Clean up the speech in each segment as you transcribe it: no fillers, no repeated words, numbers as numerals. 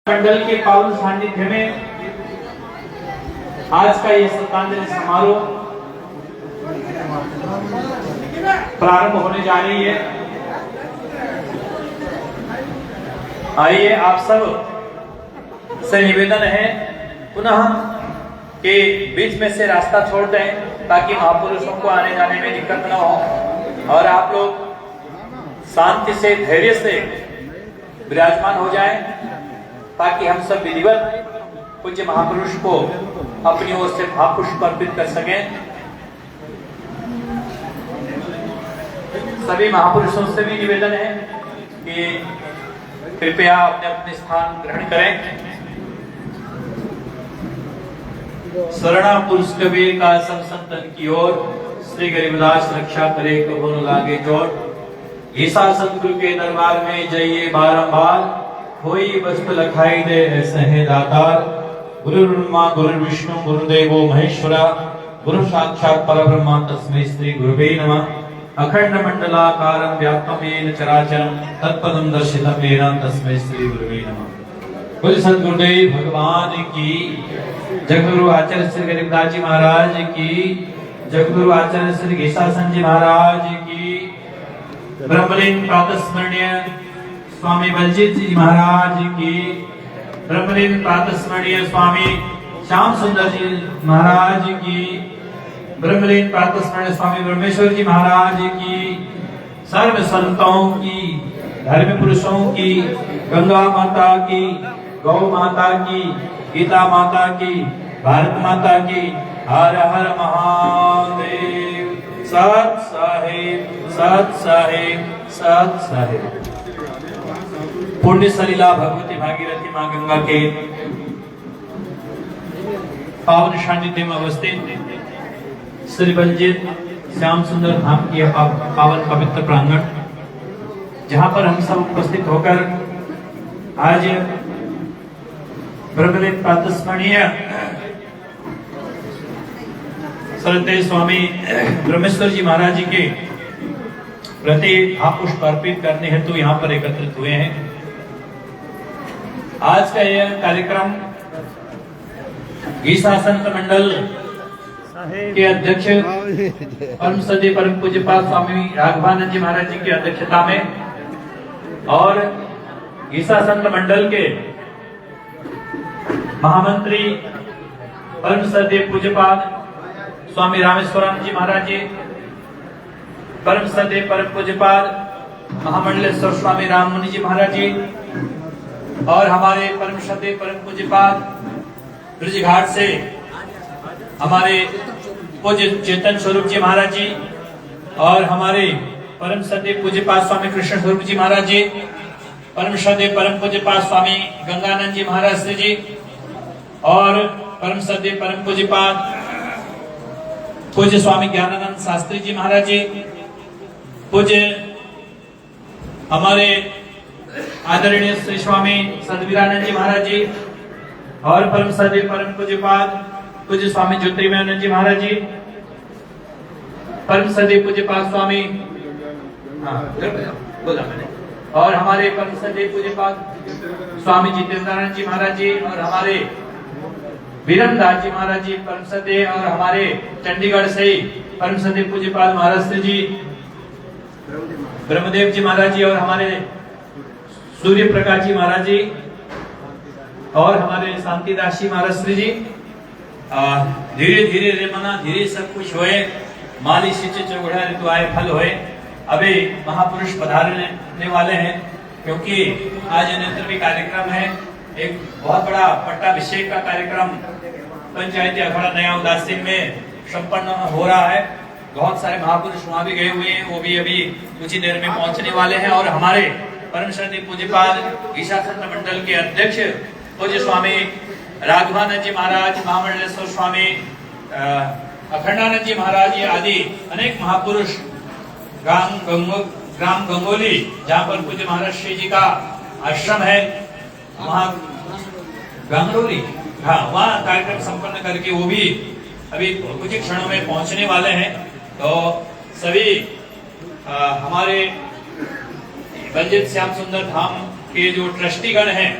मंडल के पावन सानिध्य में आज का यह श्रद्धांजलि समारोह प्रारंभ होने जा रही है। आइए आप सब से निवेदन है पुनः कि बीच में से रास्ता छोड़ दें ताकि महापुरुषों को आने जाने में दिक्कत न हो और आप लोग शांति से धैर्य से विराजमान हो जाएं ताकि हम सब विधिवत पूज्य महापुरुष को अपनी ओर से भाव पुष्प अर्पित कर सकें। सभी महापुरुषों से भी निवेदन है कि कृपया अपने अपने स्थान ग्रहण करें। शरणा पुरुष कबीर का सब संतन की ओर, श्री गरीबदास रक्षा करे कबो न लागे चोट। ईसा सतगुरु के दरबार में जाइए बारंबार, कोई वस्तु लखाई दे ऐसे है दातार। गुरु ब्रह्मा गुरु विष्णु गुरुदेवो महेश्वरा, गुरु साक्षात् परब्रह्म तस्मै श्री गुरुवे नमः। अखंड मंडलाकारं व्याप्तं येन चराचरं तत्पदं दर्शितं येन तस्मै श्री गुरुवे नमः। बोल सद्गुरुदेव भगवान की, जगद्गुरु आचार्य श्री गरीबदास जी महाराज की, जगद्गुरु आचार्य श्री घीसासन जी महाराज की, ब्रह्मलीन प्रातस्मरणीय स्वामी बलजीत जी महाराज की, ब्रह्मलीन प्रातस्मरणीय स्वामी श्याम सुंदर जी महाराज की, ब्रह्मलीन प्रातस्मरणीय स्वामी ब्रह्मेश्वर जी महाराज की, सर्व संतों की, धर्म पुरुषों की, गंगा माता की, गौ माता की, गीता माता की, भारत माता की, हर हर महादेव। सत साहिब सत साहिब सत साहिब। पुण्य सलीला भगवती भागीरथी मां गंगा के पावन सानिध्य में अवस्थित श्री बलजीत श्याम सुंदर धाम की पावन पवित्र प्रांगण, जहां पर हम सब उपस्थित होकर आज ब्रह्मलीन प्रातस्मरणीय श्रद्धेय स्वामी ब्रह्मेश्वर जी महाराज जी के प्रति भाव पुष्प अर्पित करने हेतु यहाँ पर एकत्रित हुए हैं। आज का यह कार्यक्रम घीसासन मंडल के अध्यक्ष परम सदे परम पूज्यपाद स्वामी राघवानंद जी महाराज जी की अध्यक्षता में और घीसासन मंडल के महामंत्री परम सदे पूज्यपाद स्वामी रामेश्वरम जी महाराज जी, परम सदे परम पूज्यपाद महामंडलेश्वर स्वामी राममुनि जी महाराज जी और हमारे परम सदे परम पूज्यपाद ब्रजघाट से हमारे पूज्य चेतन स्वरूप जी महाराज जी और हमारे परम सदे पूज्यपाद स्वामी कृष्ण स्वरूप जी महाराज जी, परम सदे परम पूज्यपाद स्वामी गंगानंद जी महाराज जी और परम सदे परम पूज्यपाद पूज्य स्वामी ज्ञानानंद शास्त्री जी महाराज जी, पूज्य हमारे आदरणीय श्री स्वामी सदवीरानंद जी महाराज जी और परम सदे परम पूज्यपाद पूज्य स्वामी ज्योतिर्मयानंद जी महाराज जी, परम सदे पूज्यपाद स्वामी बोला मैंने और हमारे परम सदे पूज्यपाद स्वामी जितेंद्रानंद जी महाराज जी और हमारे वीरमदास जी महाराज जी परम सदे और हमारे चंडीगढ़ से परम सदे पूज्यपाद महाराज जी ब्रह्मदेव जी महाराज जी और हमारे सूर्य प्रकाश जी महाराज जी और हमारे शांतिदास जी महाराज जी। धीरे धीरे रे मना धीरे सब कुछ होए, माली सिंचे चौगड़ा ऋतु आए फल होए। अभी महापुरुष पधारने वाले हैं क्योंकि आज नेत्रवी कार्यक्रम है, एक बहुत बड़ा पट्टाभिषेक का कार्यक्रम पंचायती अखाड़ा नया उदासीन में संपन्न हो रहा है। बहुत सारे महापुरुष वहां भी गए हुए हैं, वो भी अभी कुछ ही देर में पहुंचने वाले हैं और हमारे परम श्रद्धेय पूज्यपाद घीसासन मंडल के अध्यक्ष पूज्य स्वामी राघवानंद जी महाराज, महामंडलेश्वर स्वामी अखंडानंद जी महाराज आदि अनेक महापुरुष ग्राम गंगोली जहाँ पर पूज्य महाराज श्री जी का आश्रम है, वहाँ गंगोली, हाँ वहाँ कार्यक्रम संपन्न करके वो भी अभी कुछ ही क्षणों में पहुंचने वाले हैं। तो सभी हमारे बलजीत श्याम सुंदर धाम के जो ट्रस्टीगण हैं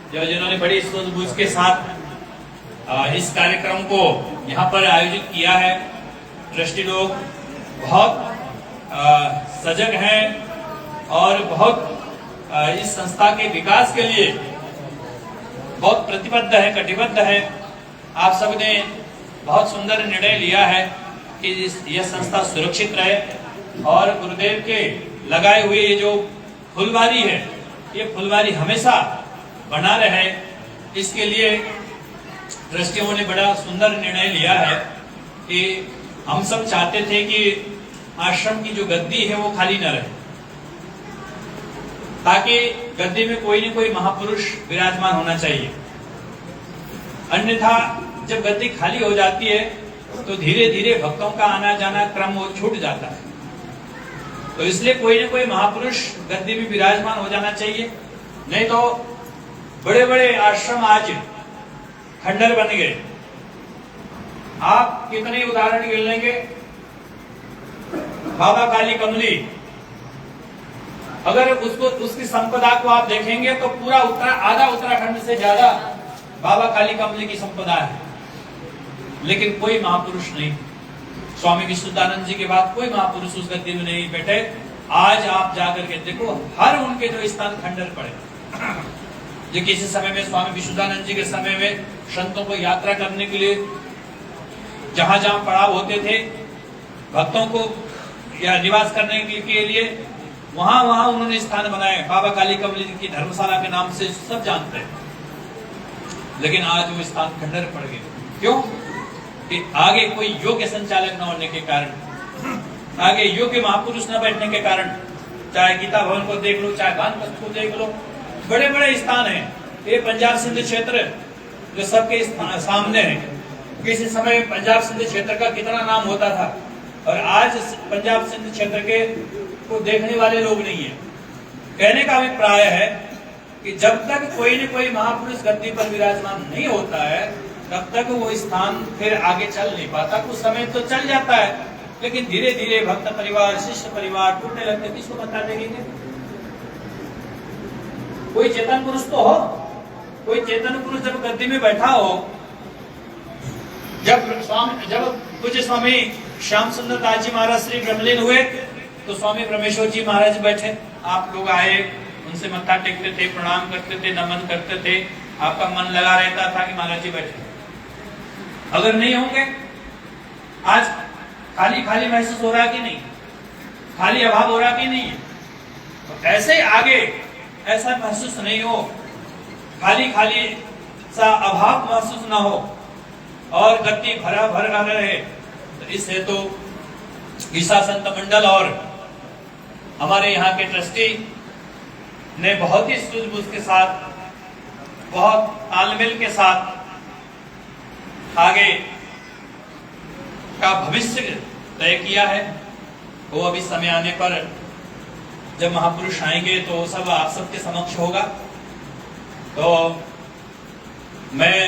जो जिन्होंने बड़ी सूझबूझ के साथ इस कार्यक्रम को यहाँ पर आयोजित किया है। ट्रस्टी लोग बहुत सजग हैं और बहुत इस संस्था के विकास के लिए बहुत प्रतिबद्ध है, कटिबद्ध है। आप सब ने बहुत सुंदर निर्णय लिया है कि यह संस्था सुरक्षित रहे और गुरुदेव के लगाए हुए ये जो फुलवारी है, ये फुलवारी हमेशा बना रहे। इसके लिए ट्रस्टियों ने बड़ा सुंदर निर्णय लिया है कि हम सब चाहते थे कि आश्रम की जो गद्दी है वो खाली न रहे, ताकि गद्दी में कोई न कोई महापुरुष विराजमान होना चाहिए। अन्यथा जब गद्दी खाली हो जाती है तो धीरे धीरे भक्तों का आना जाना क्रम वो छूट जाता है। तो इसलिए कोई न कोई महापुरुष गद्दी में विराजमान हो जाना चाहिए, नहीं तो बड़े बड़े आश्रम आज खंडर बन गए। आप कितने उदाहरण गिन लेंगे? बाबा काली कमली, अगर उसकी संपदा को आप देखेंगे तो पूरा आधा उत्तराखंड से ज्यादा बाबा काली कमली की संपदा है, लेकिन कोई महापुरुष नहीं। स्वामी विशुद्धानंद जी के बाद कोई महापुरुष उस गद्दी में नहीं बैठे। आज आप जाकर के देखो, हर उनके जो स्थान खंडर पड़े। जो किसी समय में स्वामी विशुद्धानंद जी के समय में संतों को यात्रा करने के लिए जहां जहां पड़ाव होते थे भक्तों को या निवास करने के लिए, वहां वहां उन्होंने स्थान बनाए। बाबा काली कमली की धर्मशाला के नाम से सब जानते हैं, लेकिन आज वो स्थान खंडर पड़ गए। क्यों? कि आगे कोई योग्य संचालक न होने के कारण, आगे योग्य महापुरुष न बैठने के कारण। चाहे गीता भवन को देख लो, चाहे भानपथ को देख लो, बड़े बड़े स्थान हैं। ये पंजाब सिंध क्षेत्र जो सबके सामने है, किसी समय पंजाब सिंध क्षेत्र का कितना नाम होता था, और आज पंजाब सिंध क्षेत्र के को देखने वाले लोग नहीं है। कहने का अभिप्राय है कि जब तक कोई न कोई महापुरुष गद्दी पर विराजमान नहीं होता है, तब तक वो स्थान फिर आगे चल नहीं पाता। कुछ समय तो चल जाता है, लेकिन धीरे धीरे भक्त परिवार, शिष्य परिवार टूटने लगते। किसको बता देंगे? कोई चेतन पुरुष तो हो, कोई चेतन पुरुष जब गद्दी में बैठा हो। जब पूज्य स्वामी श्याम सुंदर दास जी महाराज श्री ब्रह्मलीन हुए तो स्वामी ब्रह्मेश्वर जी महाराज बैठे। आप लोग आए, उनसे मत्था टेकते थे, प्रणाम करते थे, नमन करते थे। आपका मन लगा रहता था कि महाराज जी बैठे। अगर नहीं होंगे, आज खाली खाली महसूस हो रहा कि नहीं? खाली अभाव हो रहा कि नहीं? तो ऐसे आगे ऐसा महसूस नहीं हो, खाली खाली सा अभाव महसूस ना हो और गद्दी भरा भरा रहे। तो इस हेतु ईसा संत मंडल और हमारे यहाँ के ट्रस्टी ने बहुत ही सूझबूझ के साथ, बहुत तालमेल के साथ आगे का भविष्य तय किया है। वो अभी समय आने पर जब महापुरुष आएंगे तो सब आप सबके समक्ष होगा। तो मैं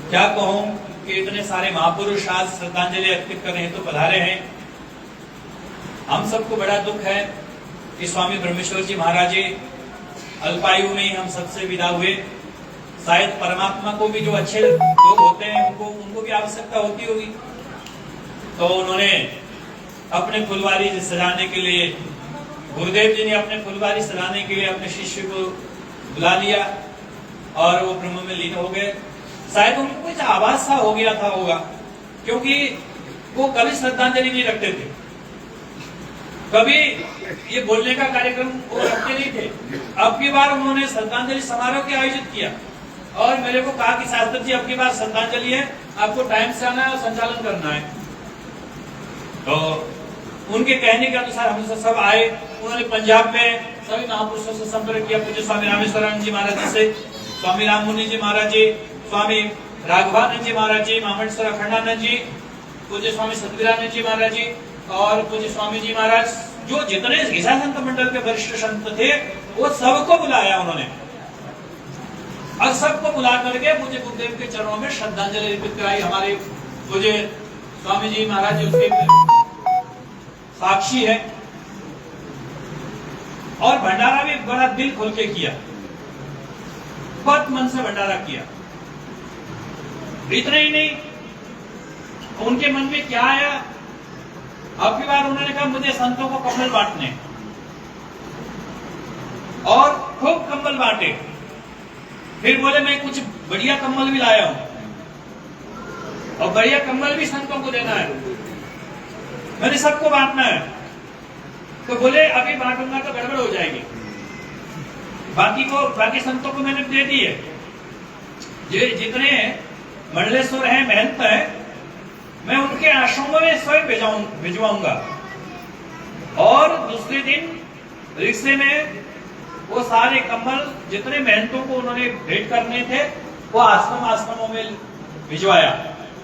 क्या कहूं कि इतने सारे महापुरुष आज श्रद्धांजलि अर्पित करने हेतु पधारे हैं। हम सबको बड़ा दुख है कि स्वामी ब्रह्मेश्वर जी महाराज जी अल्पायु में ही हम सबसे विदा हुए। शायद परमात्मा को भी जो अच्छे लोग होते हैं उनको भी आवश्यकता होती होगी। तो उन्होंने अपने फुलवारी सजाने के लिए, गुरुदेव जी ने अपने फुलवारी सजाने के लिए अपने शिष्य को बुला लिया और वो ब्रह्म में लीन हो गए। शायद उनको कुछ आभास सा हो गया था होगा, क्योंकि वो कभी श्रद्धांजलि नहीं रखते थे, कभी ये बोलने का कार्यक्रम वो रखते नहीं थे। अब की बार उन्होंने श्रद्धांजलि समारोह के आयोजित किया और मेरे को कहा कि शास्त्री जी अब की बार श्रद्धांजलि है, आपको टाइम से आना है और संचालन करना है। तो उनके कहने के अनुसार हम सब आए। उन्होंने पंजाब में सभी महापुरुषों से संपर्क किया। पूज्य स्वामी रामेश्वरानंद जी महाराज जी से, स्वामी राम मुनि जी महाराज जी, स्वामी राघवानंद जी महाराज जी, मामंडेश्वर अखंडानंद जी, पूज्य स्वामी सतवीरानंद जी महाराज जी और पूज्य स्वामी जी महाराज, जो जितने ईसा संत मंडल के वरिष्ठ संत थे वो सबको बुलाया उन्होंने, और सबको बुला करके पूज्य गुरुदेव के चरणों में श्रद्धांजलि अर्पित कराई। हमारे पूज्य स्वामी जी महाराज जी उसके साक्षी है। और भंडारा भी बड़ा दिल खोल के किया। बहुत मन से भंडारा किया। इतना ही नहीं, उनके मन में क्या आया, अब की बार उन्होंने कहा मुझे संतों को कम्बल बांटने, और खूब कम्बल बांटे। फिर बोले मैं कुछ बढ़िया कम्बल भी लाया हूं, और बढ़िया कम्बल भी संतों को देना है, मैंने सबको बांटना है। तो बोले अभी बांटूंगा तो गड़बड़ हो जाएगी, बाकी संतों को मैंने दे दी है। जितने मंडलेश्वर हैं, महंत हैं, मैं उनके आश्रमों में स्वयं भिजवाऊंगा। और दूसरे दिन रिक्शे में वो सारे कम्बल जितने महंतों को उन्होंने भेंट करने थे वो आश्रमों में भिजवाया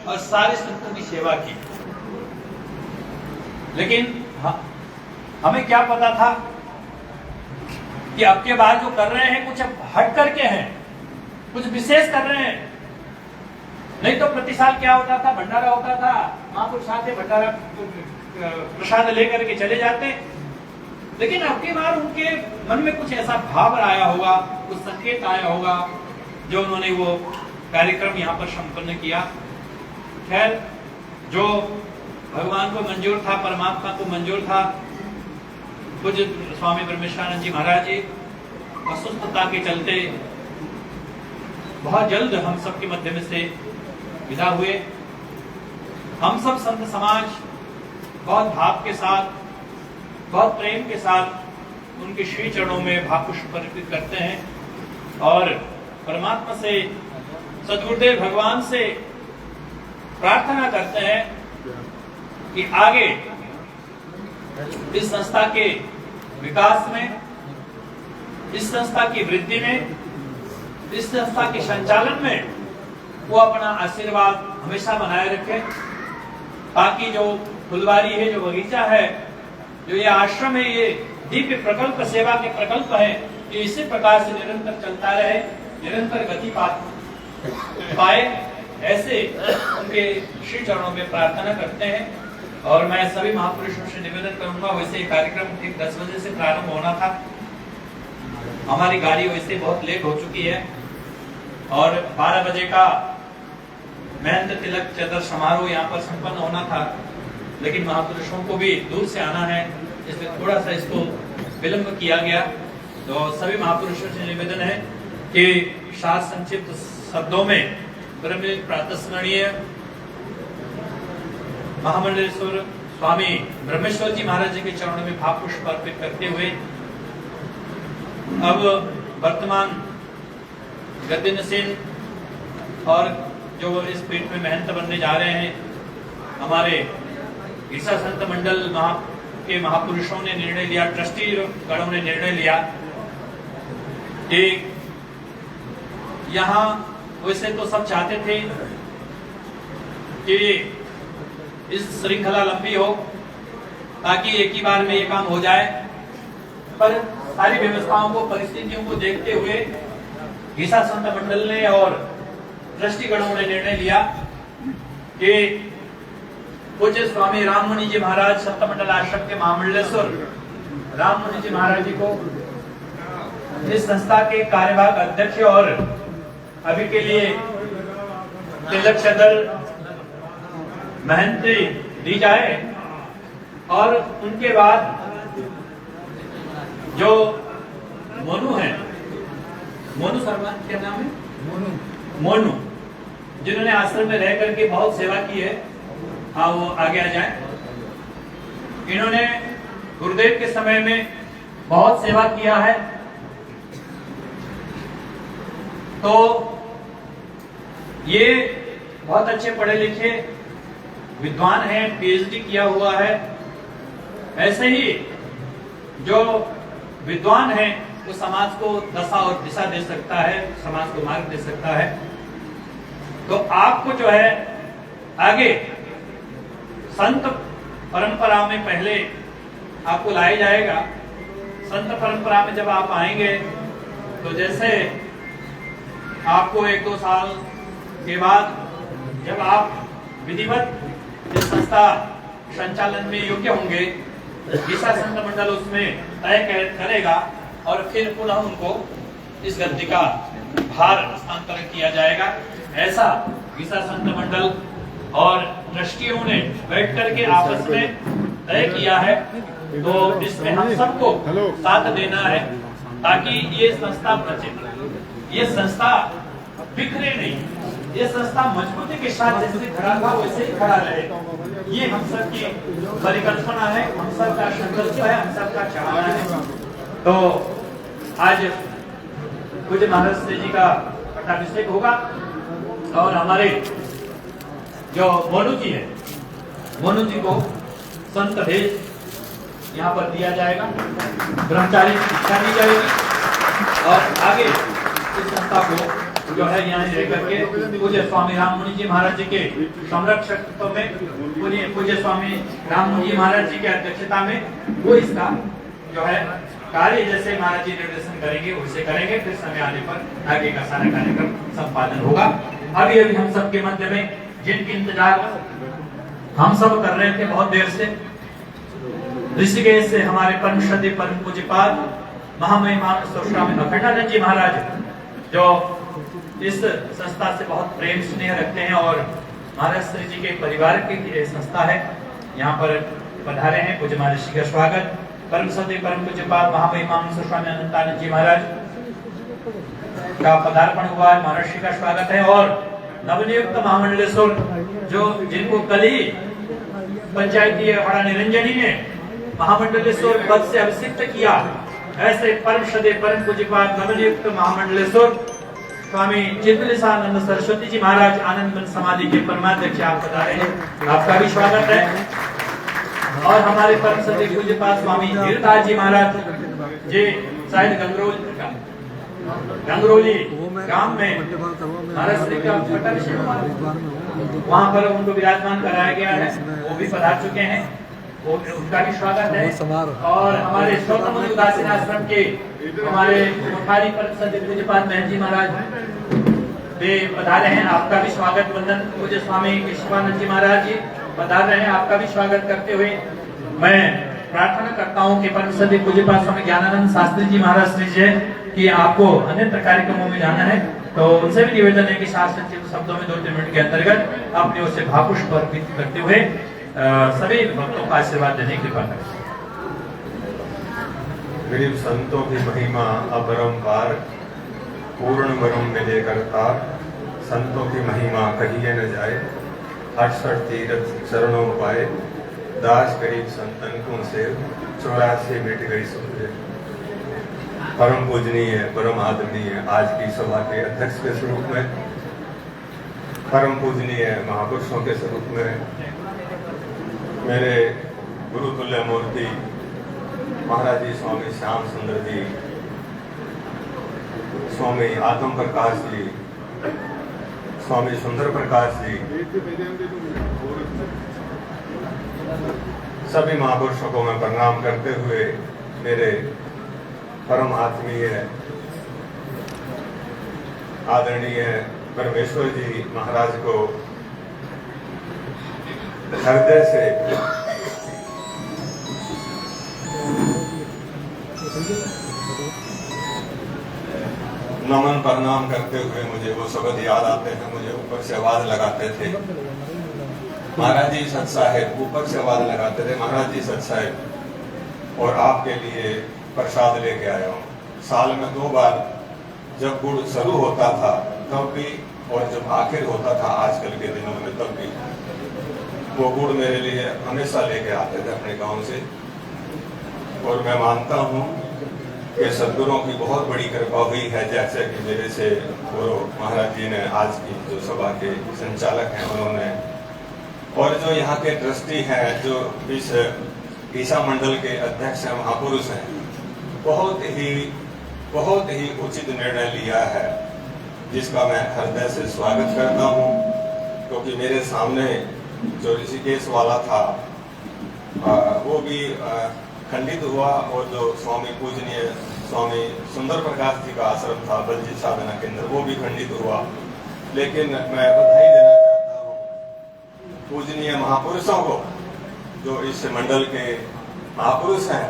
और सारे संतों की सेवा की। लेकिन हमें क्या पता था कि अब के बाद जो कर रहे हैं कुछ हट करके हैं, कुछ विशेष कर रहे हैं। नहीं तो प्रति साल क्या होता था, भंडारा होता था, महापुरुष आते भंडारा प्रसाद लेकर के चले जाते। लेकिन अब की बार उनके मन में कुछ ऐसा भाव आया होगा, कुछ संकेत आया होगा, जो उन्होंने वो कार्यक्रम यहाँ पर संपन्न किया। खैर, जो भगवान को मंजूर था, परमात्मा को मंजूर था, पूज्य स्वामी ब्रह्मेश्वरानंद जी महाराज जी अस्वस्थता के चलते बहुत जल्द हम सब के मध्य में से विदा हुए। हम सब संत समाज बहुत भाव के साथ, बहुत प्रेम के साथ उनके श्री चरणों में भावपुष्प अर्पित करते हैं और परमात्मा से, सद्गुरुदेव भगवान से प्रार्थना करते हैं कि आगे इस संस्था के विकास में, इस संस्था की वृद्धि में, इस संस्था के संचालन में वो अपना आशीर्वाद हमेशा बनाए रखे, ताकि जो फुलवारी है, जो बगीचा है, जो ये आश्रम है, ये दिव्य प्रकल्प, सेवा के प्रकल्प है, ये इसी प्रकार से निरंतर चलता रहे, निरंतर गति पाए, ऐसे उनके श्री चरणों में प्रार्थना करते हैं। और मैं सभी महापुरुषों से निवेदन करूंगा, वैसे कार्यक्रम ठीक 10 बजे से प्रारंभ होना था, हमारी गाड़ी वैसे बहुत लेट हो चुकी है और 12 बजे का महंत तिलक चतर समारोह यहाँ पर संपन्न होना था, लेकिन महापुरुषों को भी दूर से आना है, इसलिए थोड़ा सा इसको विलंब किया गया। तो सभी महापुरुषों से निवेदन है कि सात संक्षिप्त शब्दों में ब्रह्म प्रातस्मरणीय महामंडलेश्वर स्वामी ब्रह्मेश्वर जी महाराज जी के चरणों में भाव पुष्प अर्पित करते हुए अब वर्तमान गद्दिन सिंह और जो इस पीठ में महंत बनने जा रहे हैं, हमारे ईसा संत मंडल के महापुरुषों ने निर्णय लिया, ट्रस्टी गणों ने निर्णय लिया कि यहाँ वैसे तो सब चाहते थे कि इस श्रृंखला लंबी हो ताकि एक ही बार में ये काम हो जाए, पर सारी व्यवस्थाओं को, परिस्थितियों को देखते हुए ईसा संत मंडल ने और ट्रस्टी गणों ने निर्णय लिया कि पूज्य स्वामी राममुनि जी महाराज संत मंडल आश्रम के महामंडलेश्वर राममुनि जी महाराज जी को इस संस्था के कार्यवाहक अध्यक्ष और अभी के लिए तिलक चतर महंती दी जाए, और उनके बाद जो मोनू है, मोनू शर्मा क्या नाम है, मोनू, जिन्होंने आश्रम में रह करके बहुत सेवा की है, हाँ वो आगे आ जाए। इन्होंने गुरुदेव के समय में बहुत सेवा किया है, तो ये बहुत अच्छे पढ़े लिखे विद्वान हैं, पीएचडी किया हुआ है। ऐसे ही जो विद्वान है वो समाज को दशा और दिशा दे सकता है, समाज को मार्ग दे सकता है। तो आपको जो है आगे संत परंपरा में पहले आपको लाया जाएगा। संत परंपरा में जब आप आएंगे तो जैसे आपको 1-2 साल के बाद जब आप विधिवत इस संस्था संचालन में योग्य होंगे, ईसा संत मंडल उसमें तय करेगा और फिर पुनः उनको इस गद्दी का भार हस्तांतरण किया जाएगा, ऐसा विसा संत मंडल और ट्रस्टियों ने बैठ करके आपस में तय किया है। तो इसमें हम सबको साथ देना है ताकि ये संस्था बचे, ये संस्था बिखरे नहीं, ये संस्था मजबूती के साथ जैसे खड़ा था वैसे ही खड़ा रहे। ये हम सब की परिकल्पना है, हम सब का संकल्प है, हम सब का चाहना है। तो आज पूज्य महाराज श्री जी का पट्टाभिषेक होगा और हमारे जो मोनू जी है, मोनू जी को संत भेद यहाँ पर दिया जाएगा, ब्रह्मचारी शिक्षा दी जाएगी और आगे इस संस्था को जो है यहाँ रह करके पूज्य स्वामी राम मुनि जी महाराज जी के संरक्षकत्व में, पूज्य स्वामी राम मुनि जी महाराज जी के अध्यक्षता में वो इसका जो है कार्य जैसे महाराज जी निर्देशन करेंगे वैसे करेंगे। फिर समय आने पर आगे का सारा कार्यक्रम संपादन होगा। अभी हम सबके मध्य में जिनकी इंतजार हम सब कर रहे थे बहुत देर से, ऋषिकेश से हमारे परम श्रद्धेय परम पूज्यपाद महामहिमान स्वामी अखंडानंद जी महाराज, जो इस संस्था से बहुत प्रेम स्नेह रखते हैं और महाराज श्री जी के परिवार की संस्था है, यहाँ पर पधारे हैं। पूज्य महाराज श्री का स्वागत। परम श्रद्धेय परम पूज्यपाद महामहिमान स्वामी अनंतानंद जी महाराज का पदार्पण हुआ है, महाराज श्री का स्वागत है। और नवनियुक्त महामंडलेश्वर जो जिनको कल ही पंचायती बड़ा निरंजनी ने महामंडलेश्वर पद से अभिषिक्त किया, ऐसे परम श्रद्धेय परम पूज्यपाद नवनियुक्त महामंडलेश्वर स्वामी चित्तलेशानंद सरस्वती जी महाराज आनंद समाधि के परमाध्यक्ष आप बता रहे हैं, आपका भी स्वागत है। और हमारे परम श्रद्धेय पूज्यपाद स्वामी धीरदास जी महाराज जी शायद गंगरौली गांव में महाराज श्री का पट्टाभिषेक हुआ, वहाँ पर उनको विराजमान कराया गया है, वो भी पधार चुके हैं, वो उनका भी स्वागत है। और हमारे स्वतंत्र उदासीन आश्रम के हमारे मुखारी परम श्रद्धेय पूज्यपाद महंत जी महाराज वे पधारे हैं, आपका भी स्वागत। वंदन पूज्य स्वामी केशवानंद जी महाराज जी पधार रहे हैं, आपका भी स्वागत करते हुए मैं प्रार्थना करता हूँ कि परम श्रद्धेय पूज्यपाद स्वामी ज्ञानानंद शास्त्री जी महाराज श्री जी कि आपको अन्य कार्यक्रमों में जाना है, तो उनसे भी निवेदन है कि शास्त्र शब्दों में 2-3 मिनट के अंतर्गत अपने ओर से भावपुष्प अर्पित करते हुए सभी भक्तों का आशीर्वाद देने की कृपा करें। गरीब संतों की महिमा अपरंपार, पूर्ण वरुण में लेकर तार, संतों की महिमा कहिए न जाए, 68 तीर्थ शरणों पाए, दास गरीब संतन को से 84 मिट गई सुधरे। परम पूजनीय परम आदरणीय आज की सभा के अध्यक्ष के स्वरूप में, परम पूजनीय महापुरुषों के स्वरूप में मेरे गुरुतुल्य मूर्ति महाराज जी स्वामी श्याम सुंदर जी, स्वामी आत्म प्रकाश जी, स्वामी सुंदर प्रकाश जी, सभी महापुरुषों को मैं प्रणाम करते हुए मेरे परम आत्मीय आदरणीय परमेश्वर जी महाराज को हृदय से नमन प्रणाम करते हुए मुझे वो शब्द याद आते हैं, मुझे ऊपर से आवाज लगाते थे महाराज जी सच साहेब, ऊपर से आवाज लगाते थे महाराज जी सच साहेब। और आपके लिए प्रसाद लेके आया हूँ। साल में 2 बार जब गुड़ शुरू होता था तब भी, और जब आखिर होता था आजकल के दिनों में तब भी, वो गुड़ मेरे लिए हमेशा लेके आते थे अपने गांव से। और मैं मानता हूँ कि सदगुरुओं की बहुत बड़ी कृपा हुई है, जैसे कि मेरे से वो महाराज जी ने आज की जो सभा के संचालक हैं उन्होंने, और जो यहाँ के ट्रस्टी हैं, जो इस ईसा मंडल के अध्यक्ष हैं, महापुरुष हैं, बहुत ही उचित निर्णय लिया है, जिसका मैं हृदय से स्वागत करता हूँ। क्योंकि मेरे सामने जो ऋषिकेश वाला था वो भी खंडित हुआ, और जो स्वामी पूजनीय स्वामी सुंदर प्रकाश जी का आश्रम था बलजीत साधना केंद्र, वो भी खंडित हुआ। लेकिन मैं बधाई देना चाहता हूँ पूजनीय महापुरुषों को, जो इस मंडल के महापुरुष हैं,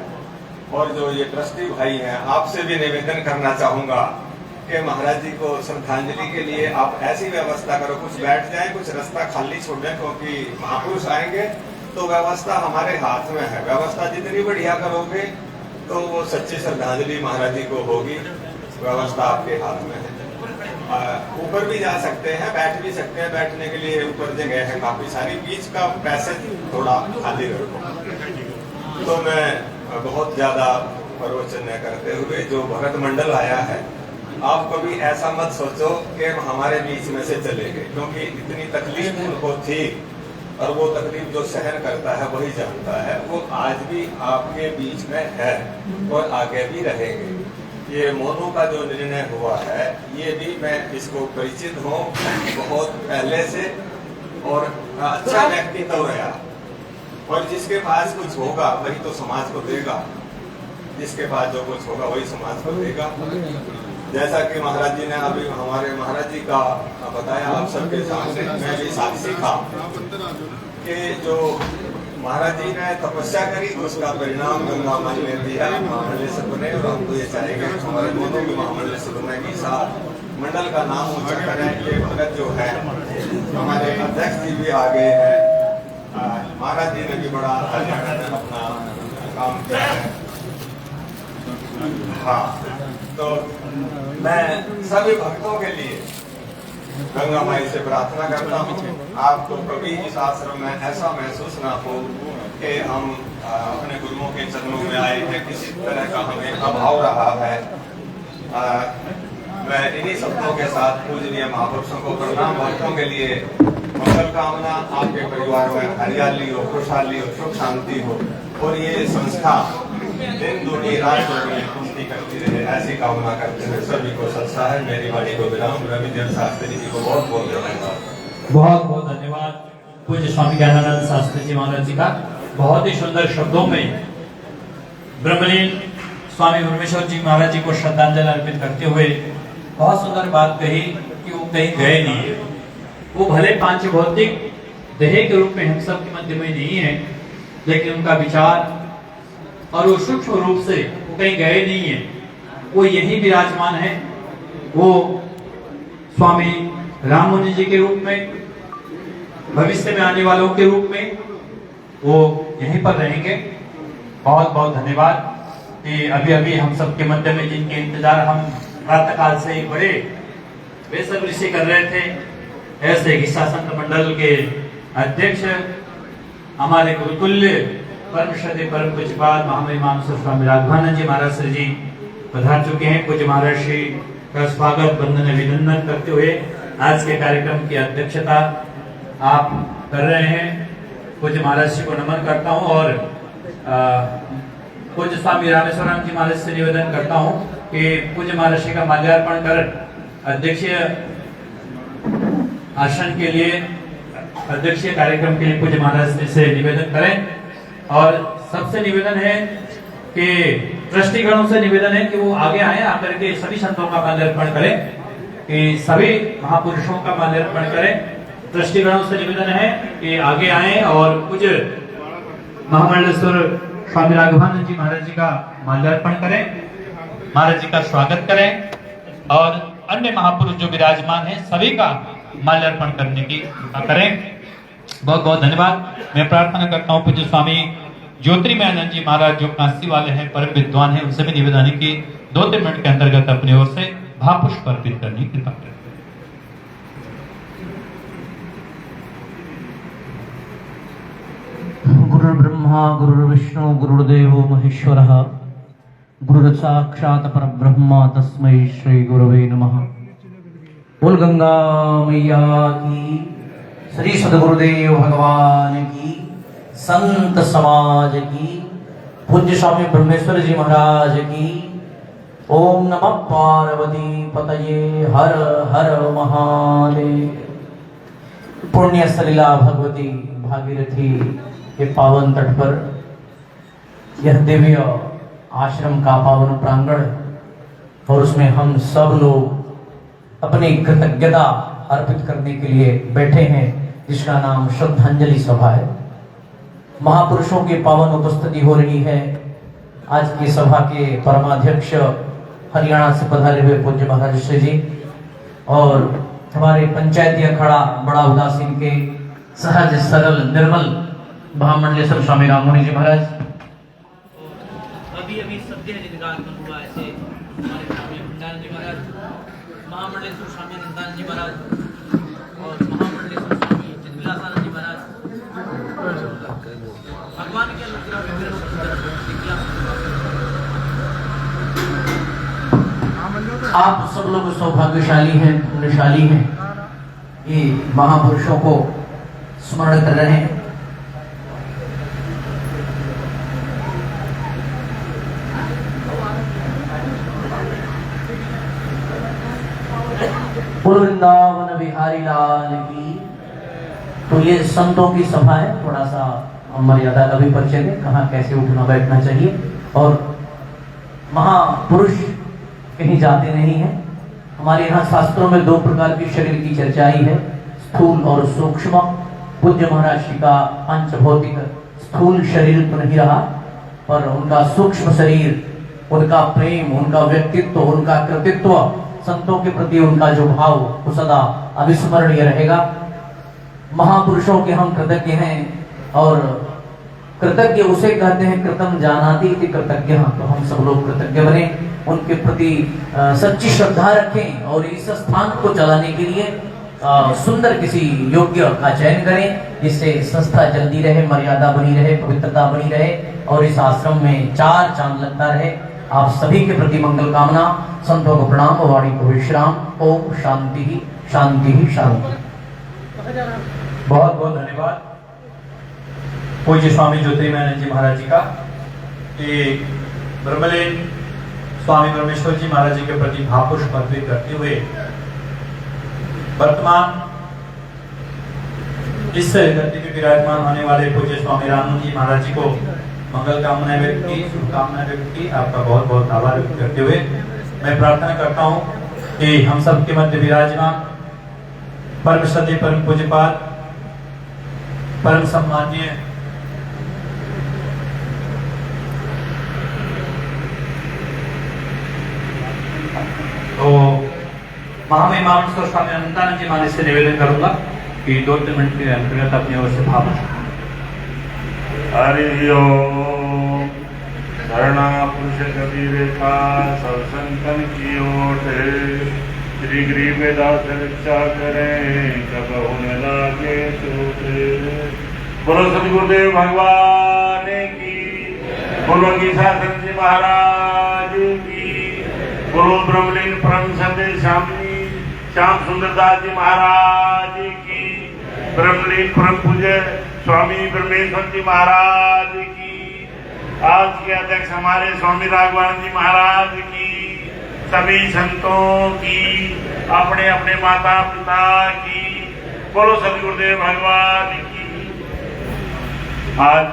और जो ये ट्रस्टी भाई हैं। आपसे भी निवेदन करना चाहूंगा कि महाराज जी को श्रद्धांजलि के लिए आप ऐसी व्यवस्था करो, कुछ बैठ जाए, कुछ रास्ता खाली छोड़ दें, क्योंकि महापुरुष आएंगे तो व्यवस्था हमारे हाथ में है। व्यवस्था जितनी बढ़िया करोगे तो वो सच्ची श्रद्धांजलि महाराज जी को होगी। व्यवस्था आपके हाथ में है। ऊपर भी जा सकते हैं, बैठ भी सकते हैं, बैठने के लिए ऊपर जगह है काफी सारी, बीच का पैसेज थोड़ा खाली रखो। तो मैं बहुत ज्यादा प्रवचन न करते हुए, जो भगत मंडल आया है, आप कभी ऐसा मत सोचो कि हमारे बीच में से चले गए, क्योंकि इतनी तकलीफ उनको थी और वो तकलीफ जो सहन करता है वही जानता है। वो आज भी आपके बीच में है और आगे भी रहेंगे। ये मोनू का जो निर्णय हुआ है, ये भी मैं इसको परिचित हूँ बहुत पहले से, और अच्छा व्यक्तित्व रहा। और जिसके पास कुछ होगा वही तो समाज को देगा, जिसके पास जो कुछ होगा वही समाज को देगा। जैसा कि महाराज जी ने अभी हमारे महाराज जी का बताया आप सबके सामने, मैं भी साक्षी था कि जो महाराज जी ने तपस्या करी उसका परिणाम गंगा माई ने दिया। महामंडलेश्वर बने और हम तो ये चाहेंगे हमारे दोनों भी महामंडलेश्वर बनने की साथ मंडल का नाम ऊंचा करें। ये भगत जो है हमारे अध्यक्ष जी भी आगे हैं, महाराज जी ने भी बड़ा अपना काम किया है। हाँ, तो मैं सभी भक्तों के लिए गंगा माई से प्रार्थना करता हूँ, आपको कभी इस आश्रम में ऐसा महसूस ना हो कि हम अपने गुरुओं के चरणों में आए हैं, किसी तरह का हमें अभाव रहा है। मैं इन्हीं शब्दों के साथ पूजनीय महापुरुषों को प्रणाम। भक्तों के लिए मंगल कामना, आपके परिवार में हरियाली हो, खुशहाली हो, सुख शांति हो, और ये संस्था दिन दूनी रात दूनी पूर्ति करती रहे, ऐसी कामना करते हुए सभी को सत्सा है। मेरी वाणी को विराम। रविंद्र शास्त्री जी को बहुत बहुत धन्यवाद। बहुत बहुत धन्यवाद पूज्य स्वामी ज्ञानानंद शास्त्री जी महाराज जी का। बहुत ही सुंदर शब्दों में ब्रह्मलीन स्वामी ब्रह्मेश्वर जी महाराज जी को श्रद्धांजलि अर्पित करते हुए बहुत सुंदर बात कही कि वो कहीं गए नहीं है। वो भले पांच भौतिक देह के रूप में हम सब के मध्य में नहीं है, लेकिन उनका विचार और वो सूक्ष्म रूप से कहीं गए नहीं है, वो यही विराजमान है। वो स्वामी राम मुनि जी के रूप में, भविष्य में आने वालों के रूप में वो यहीं पर रहेंगे। बहुत बहुत धन्यवाद कि अभी अभी हम सबके मध्य में जिनके इंतजार हम प्रातःकाल से ही बड़े बेसब्री से कर रहे थे, ऐसे हिस्सा संत मंडल के अध्यक्ष हमारे गुरुकुल्य परम श्रद्धेय परम पूज्यपाद महामहिमान स्वामी राघवानंद जी महाराज श्री जी पधार चुके हैं। पूज्य महाराज श्री का स्वागत वंदन अभिनंदन करते हुए आज के कार्यक्रम की अध्यक्षता आप कर रहे हैं। पूज्य महाराज जी को नमन करता हूं और पूज्य स्वामी रामेश्वरम जी महाराज से निवेदन करता हूं कि पूज्य महाराज जी का माल्यार्पण कर अध्यक्षीय आसन के लिए, अध्यक्षीय कार्यक्रम के लिए पूज्य महाराज से निवेदन करें। और सबसे निवेदन है कि ट्रस्टीगणों से निवेदन है कि वो आगे आए, आकर के सभी संतों का माल्यार्पण करें, कि सभी महापुरुषों का माल्यार्पण करें। ट्रस्टीगणों से निवेदन है कि आगे आए और पूज्य महामंडलेश्वर स्वामी राघवानंद जी महाराज जी का माल्यार्पण करें, महाराज जी का स्वागत करें और अन्य महापुरुष जो विराजमान हैं सभी का माल्यार्पण करने की कृपा करें। बहुत बहुत धन्यवाद। मैं प्रार्थना करता हूँ पूज्य स्वामी ज्योतिर्मयानंद जी महाराज जो काशी वाले हैं, परम विद्वान हैं, उनसे भी निवेदन है कि 2-3 मिनट के अंतर्गत अपनी ओर से भावपुष्प अर्पित करने की कृपा करें। गुरु ब्रह्मा गुरु विष्णु गुरुदेव महेश्वरः गुरु साक्षात् परब्रह्म तस्मै श्री गुरवे नमः। बोल गंगा मैया की, श्री सद्गुरुदेव भगवान की, संत समाज की, पूज्य स्वामी ब्रह्मेश्वर जी महाराज की। ओम नमः पार्वती पतये, हर हर महादेव। पुण्य सलिला भगवती भागीरथी के पावन तट पर यह दिव्य आश्रम का पावन प्रांगण, और उसमें हम सब लोग अपनी कृतज्ञता अर्पित करने के लिए बैठे हैं, जिसका नाम श्रद्धांजलि सभा है। महापुरुषों की पावन उपस्थिति हो रही है। आज की सभा के परमाध्यक्ष हरियाणा से पधारे हुए पूज्य महाराज श्री जी और हमारे पंचायती अखाड़ा बड़ा उदासीन के सहज सरल निर्मल महामंडलेश्वर स्वामी राममुनि जी महाराज। अभी अभी सद्य जिनगागमन हुआ ऐसे हमारे स्वामी भंडार जी महाराज, महामंडलेश्वर स्वामी नंदान जी महाराज और महामंडलेश्वर स्वामी चिदविलासानंद जी महाराज। भगवान के अनुग्रह आप सब लोग सौभाग्यशाली हैं, पुण्यशाली हैं, ये महापुरुषों को स्मरण कर रहे हैं। वृंदावन बिहारी लाल की। तो ये संतों की सभा है, थोड़ा सा मर्यादा का भी परिचय दें, कहाँ कैसे उठना बैठना चाहिए। और महापुरुष कहीं जाते नहीं हैं। हमारे यहाँ शास्त्रों में 2 प्रकार के शरीर की चर्चा आई है, स्थूल और सूक्ष्म। पूज्य महाराज जी का पंचभौतिक स्थूल शरीर तो नहीं रहा, पर उनका सूक्ष्म शरीर, उनका प्रेम, उनका व्यक्तित्व, उनका कृतित्व, संतों के प्रति उनका जो भाव वो सदा अविस्मरणीय रहेगा। महापुरुषों के हम कृतज्ञ हैं और कृतज्ञ उसे कहते हैं कृतम जानाति इति कृतज्ञ। तो हम सब लोग कृतज्ञ बने, उनके प्रति सच्ची श्रद्धा रखें और इस स्थान को चलाने के लिए सुंदर किसी योग्य का चयन करें, जिससे संस्था जल्दी रहे, मर्यादा बनी रहे, पवित्रता बनी रहे और इस आश्रम में 4 चांद लगता रहे। आप सभी के प्रति मंगल कामना, संतों को प्रणाम, वाणी को विश्राम। ओम शांति ही शांति ही शांति। बहुत बहुत धन्यवाद पूज्य स्वामी ज्योतिर्मयानंद जी महाराज जी का। ये ब्रह्मलीन स्वामी ब्रह्मेश्वर जी महाराज जी के प्रति भावपुष्प अर्पित करते हुए वर्तमान इस धरती पे विराजमान होने वाले पूज्य स्वामी राममुनि जी महाराज जी को मंगल कामनाएं व्यक्त की, शुभकामनाएं व्यक्त की। आपका बहुत बहुत आभार व्यक्त करते हुए मैं प्रार्थना करता हूँ कि हम सब के मध्य विराजमान परम श्रद्धेय परम पूज्यपाद परम सम्माननीय तो महामहिमानंद स्वामी अनंतानंद जी महाराज से निवेदन करूंगा कि 2-3 मिनट के अंतर्गत अपनी ओर से भाव। हरि ओम। शरणा पुरुष कबीर का सब संतन की ओट, श्री गरीब दास रक्षा करें कब होने लगे चोट। बोलो सदगुरुदेव भगवान की, बोलो गीता संत जी महाराज की, बोलो ब्रह्मलीन परम सत्य श्याम सुंदरदास जी महाराज की, ब्रह्मलीन परम पूज्य स्वामी ब्रह्मेश्वर जी महाराज की, आज के अध्यक्ष हमारे स्वामी राघवानंद जी महाराज की, सभी संतों की, अपने अपने माता पिता की, बोलो सदगुरुदेव भगवान की। आज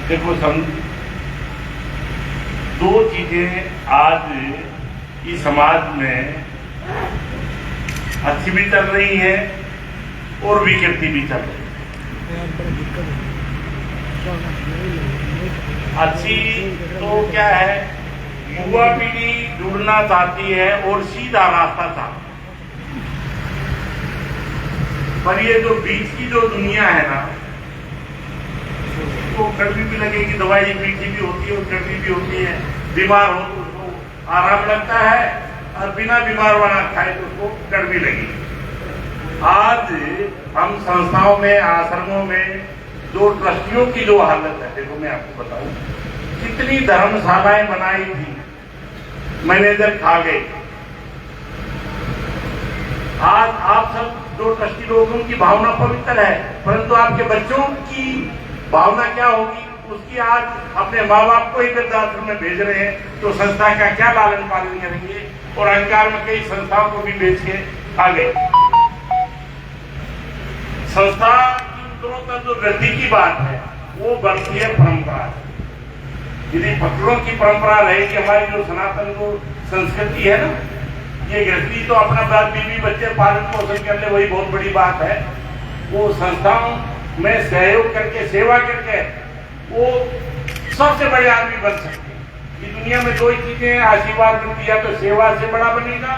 देखो दो चीजें आज इस समाज में अच्छी भी चल रही है और विकृति भी चल रही है। अच्छी तो क्या है, युवा पीढ़ी जुड़ना चाहती है और सीधा रास्ता चाहती है, पर ये जो बीच की जो दुनिया है ना, उसको कड़वी भी लगेगी, दवाई मीठी भी होती है और कड़वी भी होती है। बीमार हो तो उसको आराम लगता है और बिना बीमार वाला खाए तो उसको कड़वी लगेगी। आज हम संस्थाओं में, आश्रमों में जो ट्रस्टियों की जो हालत है, देखो मैं आपको बताऊं, कितनी धर्मशालाएं बनाई थी, मैनेजर खा गए। आज आप सब जो ट्रस्टी लोगों की भावना पवित्र है, परंतु आपके बच्चों की भावना क्या होगी, उसकी आज अपने माँ बाप को ही वृद्धाश्रम में भेज रहे हैं, तो संस्था का क्या लालन पालन करेंगे। और अहंकार में कई संस्थाओं को भी बेच के आ गए। संस्था की उत्तरोत्तर जो वृद्धि की बात है वो बढ़ती है परंपरा। यदि भक्तों की परंपरा रहेगी, हमारी जो सनातन जो संस्कृति है ना, ये गृहस्थी तो अपना बात बीवी बच्चे पालन पोषण कर ले, वही बहुत बड़ी बात है। वो संस्थाओं में सहयोग करके, सेवा करके वो सबसे बड़े आदमी बन सकते हैं। कि दुनिया में दो ही चीजें आशीर्वाद मिलती, या तो सेवा से बड़ा बनेगा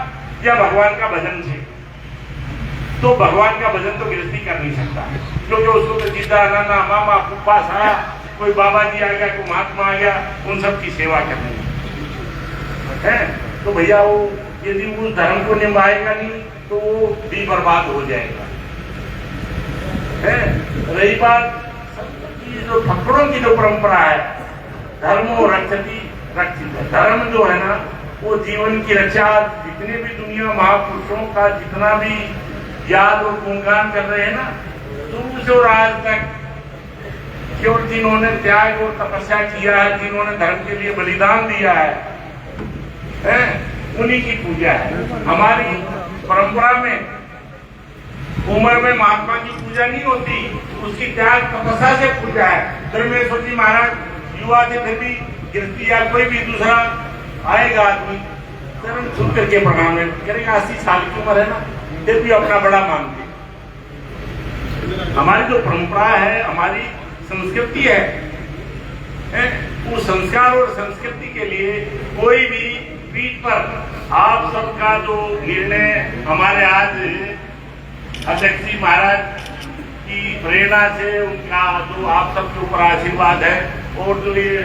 या भगवान का भजन से। तो भगवान का भजन तो गृहस्थी कर नहीं सकता, क्योंकि उसको तो जीता नाना मामा फूफा सारा कोई बाबा जी आ गया, कोई महात्मा आ गया, उन सब की सेवा करनी है। तो भैया वो यदि उस धर्म को निभाएगा नहीं तो वो भी बर्बाद हो जाएगा। है रही बात जो ठक्करों की जो परंपरा है, धर्मो रक्षति रक्षित, धर्म जो है ना वो जीवन की रक्षा। जितने भी दुनिया महापुरुषों का जितना भी याद और गुणगान कर रहे हैं ना, शुरू से और आज तक केवल जिन्होंने त्याग और तपस्या किया है, जिन्होंने धर्म के लिए बलिदान दिया है, उन्हीं की पूजा है। हमारी परंपरा में उम्र में महात्मा की पूजा नहीं होती, उसकी त्याग तपस्या से पूजा है। धर्मेश्वर जी महाराज युवा थे, फिर भी गिरती या कोई भी दूसरा आएगा आदमी चरण छू करके प्रणाम करेगा। 80 साल की उम्र है ना, फिर भी अपना बड़ा मानते। हमारी जो परंपरा है, हमारी संस्कृति है, वो संस्कार और संस्कृति के लिए कोई भी पीठ पर आप सबका जो निर्णय, हमारे आज अध्यक्ष जी महाराज की प्रेरणा से उनका जो आप सबके ऊपर आशीर्वाद है, और जो ये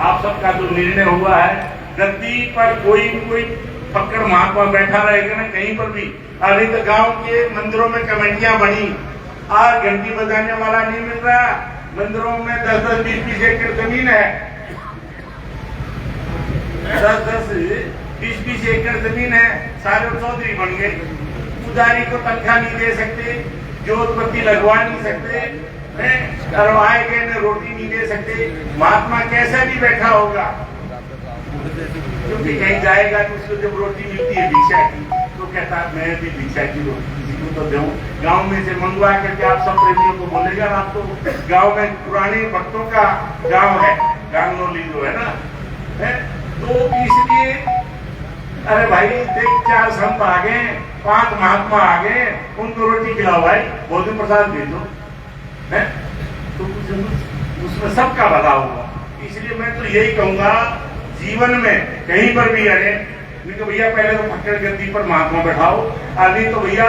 आप सबका जो निर्णय हुआ है, गद्दी पर कोई पकड़ महात्मा बैठा रहेगा ना कहीं पर भी। अभी तो गांव के मंदिरों में कमेटियां बनी, आज घंटी बजाने वाला नहीं मिल रहा। मंदिरों में 10-10, 20-20 एकड़ जमीन है, 10-10, 20-20 एकड़ जमीन है, सारे चौधरी बन गए। पुजारी को तनख्वाह नहीं दे सकते, जोत बत्ती लगवा नहीं सकते, करवाए गए ने रोटी नहीं दे सकते। महात्मा कैसा भी बैठा होगा, क्योंकि कहीं जाएगा तो उसको जब रोटी मिलती है भिक्षा की, तो कहता है मैं भी भिक्षा की रोटी किसी को तो दूं। गांव में से मंगवा करके आप सब प्रेमियों को बोलेगा ना, आप तो गांव में पुराने भक्तों का गांव है, गांगनौली जो है ना, तो इसलिए अरे भाई देख 4 संत आ गए, 5 महात्मा आ गए, उनको रोटी खिलाओ भाई, भोजन प्रसाद भेजो, तो उसमें सबका भला होगा। इसलिए मैं तो यही कहूंगा, जीवन में कहीं पर भी अरे नहीं तो भैया पहले तो फक्कड़ गद्दी पर महात्मा बैठाओ, नहीं तो भैया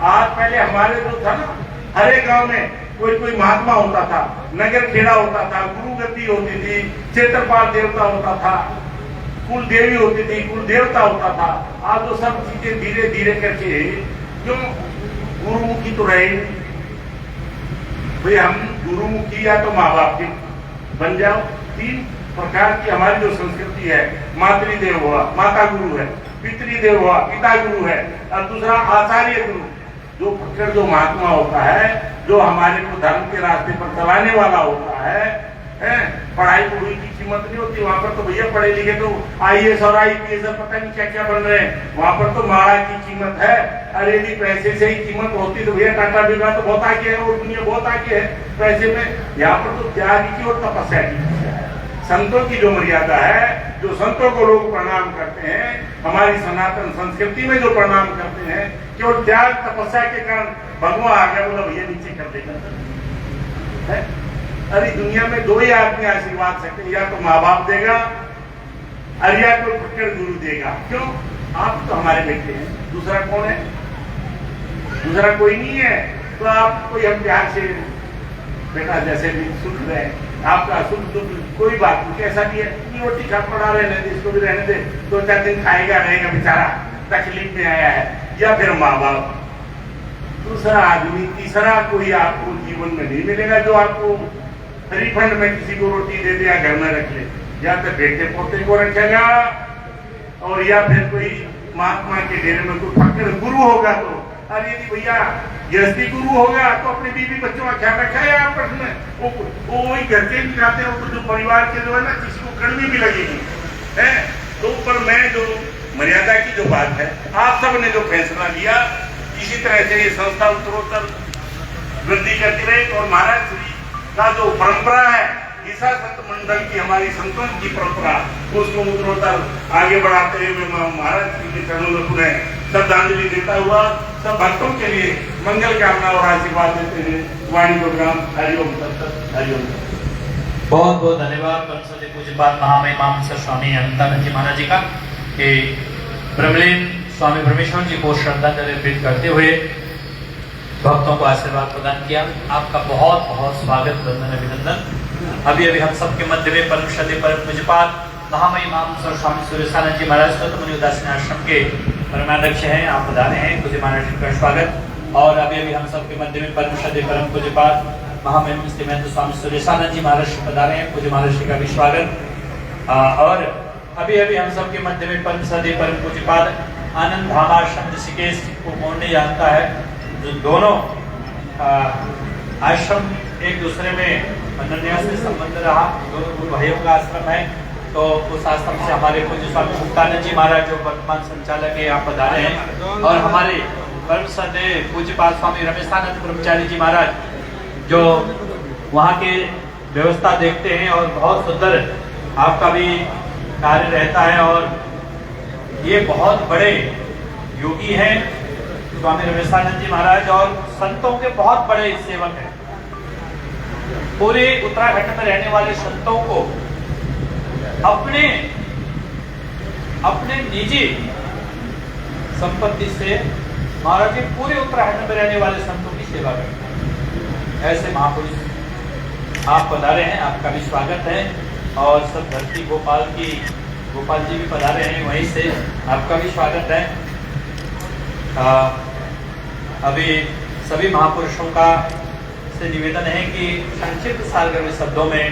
आज पहले हमारे जो था ना, हर एक गांव में कोई महात्मा होता था, नगर खेड़ा होता था, गुरु गद्दी होती थी, क्षेत्रपाल देवता होता था, कुल देवी होती थी, कुल देवता होता था। आज तो सब चीजें धीरे धीरे करके क्यों गुरुमुखी तो रहे भाई, हम गुरुमुखी या तो माँ बाप के बन जाओ। 3 प्रकार की हमारी जो संस्कृति है, मातृदेव हुआ, माता गुरु है, पितृदेव हुआ, पिता गुरु है, और दूसरा आचार्य गुरु। जो फक्कड़ जो महात्मा होता है, जो हमारे को धर्म के रास्ते पर चलाने वाला होता है, पढ़ाई पूरी की कीमत नहीं होती। वहां पर तो भैया पढ़े लिखे तो IAS और IPS पता नहीं क्या क्या बन रहे हैं, वहां पर तो महाराज की कीमत है। अरे यदि पैसे से ही कीमत होती तो भैया टाटा बिरला तो बहुत आगे है और दुनिया बहुत आगे है पैसे में। यहाँ पर तो त्याग की और तपस्या की है, संतों की जो मर्यादा है, जो संतों को लोग प्रणाम करते हैं, हमारी सनातन संस्कृति में जो प्रणाम करते हैं, केवल त्याग तपस्या के कारण भगवान आ गया बोला भैया नीचे कर देगा। अरे दुनिया में 2 ही आदमी आशीर्वाद सकते, या तो माँ बाप देगा और या कोई फक्कड़ गुरु देगा। क्यों? आप तो हमारे बेटे हैं, दूसरा कौन है? दूसरा कोई नहीं है। तो आप कोई हम प्यार से बेटा जैसे भी सुख रहे, आपका सुख दुख कोई बात नहीं, कैसा भी है, रोटी खा पड़ा रहने दे, इसको भी रहने दे, 2-4 दिन खाएगा रहेगा बेचारा, तकलीफ में आया है। या फिर माँ बाप, दूसरा आदमी, तीसरा कोई आपको जीवन में नहीं मिलेगा जो आपको रिफंड में किसी को रोटी दे दे या घर में रख ले। या तो बेटे पोते को रखेगा, और या फिर कोई महात्मा के डेरे में कोई फक्कड़ गुरु होगा। तो अरे यदि भैया गृहस्थी गुरु होगा तो अपने बीवी बच्चों का ख्याल रखा है आपस में, वो वही घर के भी जाते हैं, तो जो परिवार के जो है ना, किसी को कड़वी भी लगेगी है। तो पर मैं जो मर्यादा की जो बात है, आप सब ने जो फैसला लिया, इसी तरह से ये संस्था उत्तरोत्तर वृद्धि करती रहे। और महाराज श्री का जो परंपरा है, ईसा संत मंडल की, हमारी संतों की परंपरा, उसको उत्तरोत्तर आगे बढ़ाते हुए महाराज श्री के चरणों में पुनः श्रद्धांजलि देता हुआ सब भक्तों के लिए मंगल कामना और आशीर्वाद देते हैं। वाणी प्रोग्राम हरिओम तत्त, हरिओम। बहुत बहुत धन्यवाद परम श्रद्धेय पूज्यपाद महामहिमाम सर स्वामी अनंतानंद जी महाराज जी का कि ब्रह्मलीन स्वामी ब्रह्मेश्वर जी को श्रद्धांजलि अर्पित करते हुए भक्तों को आशीर्वाद प्रदान किया। आपका बहुत बहुत स्वागत, वंदन, अभिनंदन। अभी अभी हम सबके मध्य में परम श्रद्धेय परम पूज्यपाद महामहिमाम सर स्वामी सूर्यसानंद जी महाराज मुनि उदासीन आश्रम के परमाध्यक्ष हैं, आप पधारे हैं, पूज्य महाराज जी का स्वागत। और अभी अभी हम सबके मध्य में परम श्रद्धेय परम पूज्यपाद महामहिम श्रीमंत स्वामी सूर्यसानंद जी महाराज पधारे हैं, पूज्य महाराज जी का भी स्वागत। और अभी अभी हम सबके मध्य में परम श्रद्धेय परम पूज्यपाद आनंद धाम आश्रम ऋषिकेश को कौन नहीं जानता है, जो दोनों आश्रम एक दूसरे में अनन्या से संबंध रहा, दोनों गुरु भाइयों का आश्रम है। तो उस आश्रम से हमारे पूज्य स्वामी मुक्तानंद जी महाराज जो वर्तमान संचालक है यहाँ पधारे हैं, और हमारे परम श्रद्धेय पूज्यपाद स्वामी रमेशानंद ब्रह्मचारी जी महाराज जो वहाँ के व्यवस्था देखते हैं और बहुत सुंदर आपका भी कार्य रहता है। और ये बहुत बड़े योगी हैं स्वामी रमेशानंद जी महाराज, और संतों के बहुत बड़े सेवक हैं। पूरे उत्तराखंड में रहने वाले संतों को अपने अपने निजी संपत्ति से महाराज जी पूरे उत्तराखंड में रहने वाले संतों की सेवा करते हैं। ऐसे महापुरुष आप पधारे हैं, आपका भी स्वागत है। और सब धरती गोपाल जी भी पधारे हैं वहीं से, आपका भी स्वागत है। अभी सभी महापुरुषों का से निवेदन है कि संक्षिप्त सारगर्भ शब्दों में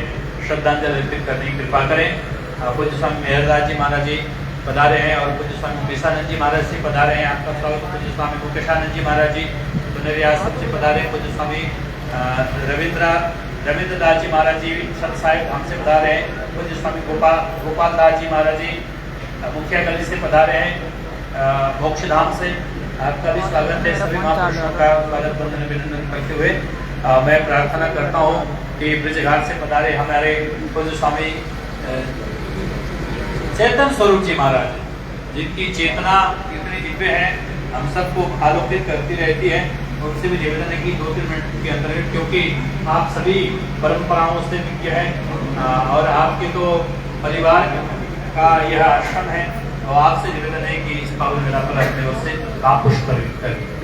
श्रद्धांजलि अर्पित करने की कृपा करें। पूज्य स्वामी मेहरदास जी महाराज जी पधारे हैं, और पूज्य स्वामी मुकेशानंद जी महाराज जी पधारे हैं, आपका स्वागत। पूज्य स्वामी मुकेशानंद जी महाराज जी पुनर्यासम से पधारे। पूज्य स्वामी रविंद्र दास जी महाराज जी सत साहिब धाम से पधारे हैं। पूज्य स्वामी गोपाल दास जी महाराज जी मुखिया गली से पधारे हैं, मोक्ष धाम से, आपका भी स्वागत है। सभी महापुरुषों का स्वागत, वंदन, अभिनंदन करते हुए मैं प्रार्थना करता हूँ कि ब्रजघाट से पधारे हमारे पूज्य स्वामी चेतन स्वरूप जी महाराज, जिनकी चेतना इतनी दिव्य है, हम सबको आलोकित करती रहती है। उनसे भी निवेदन है कि 2-3 मिनट के अंदर, क्योंकि आप सभी परंपराओं से विज्ञ हैं और आपके तो परिवार का यह आश्रम है, तो आपसे निवेदन है कि इस पावन मेला पर अपने ओर से कापुष्प करें।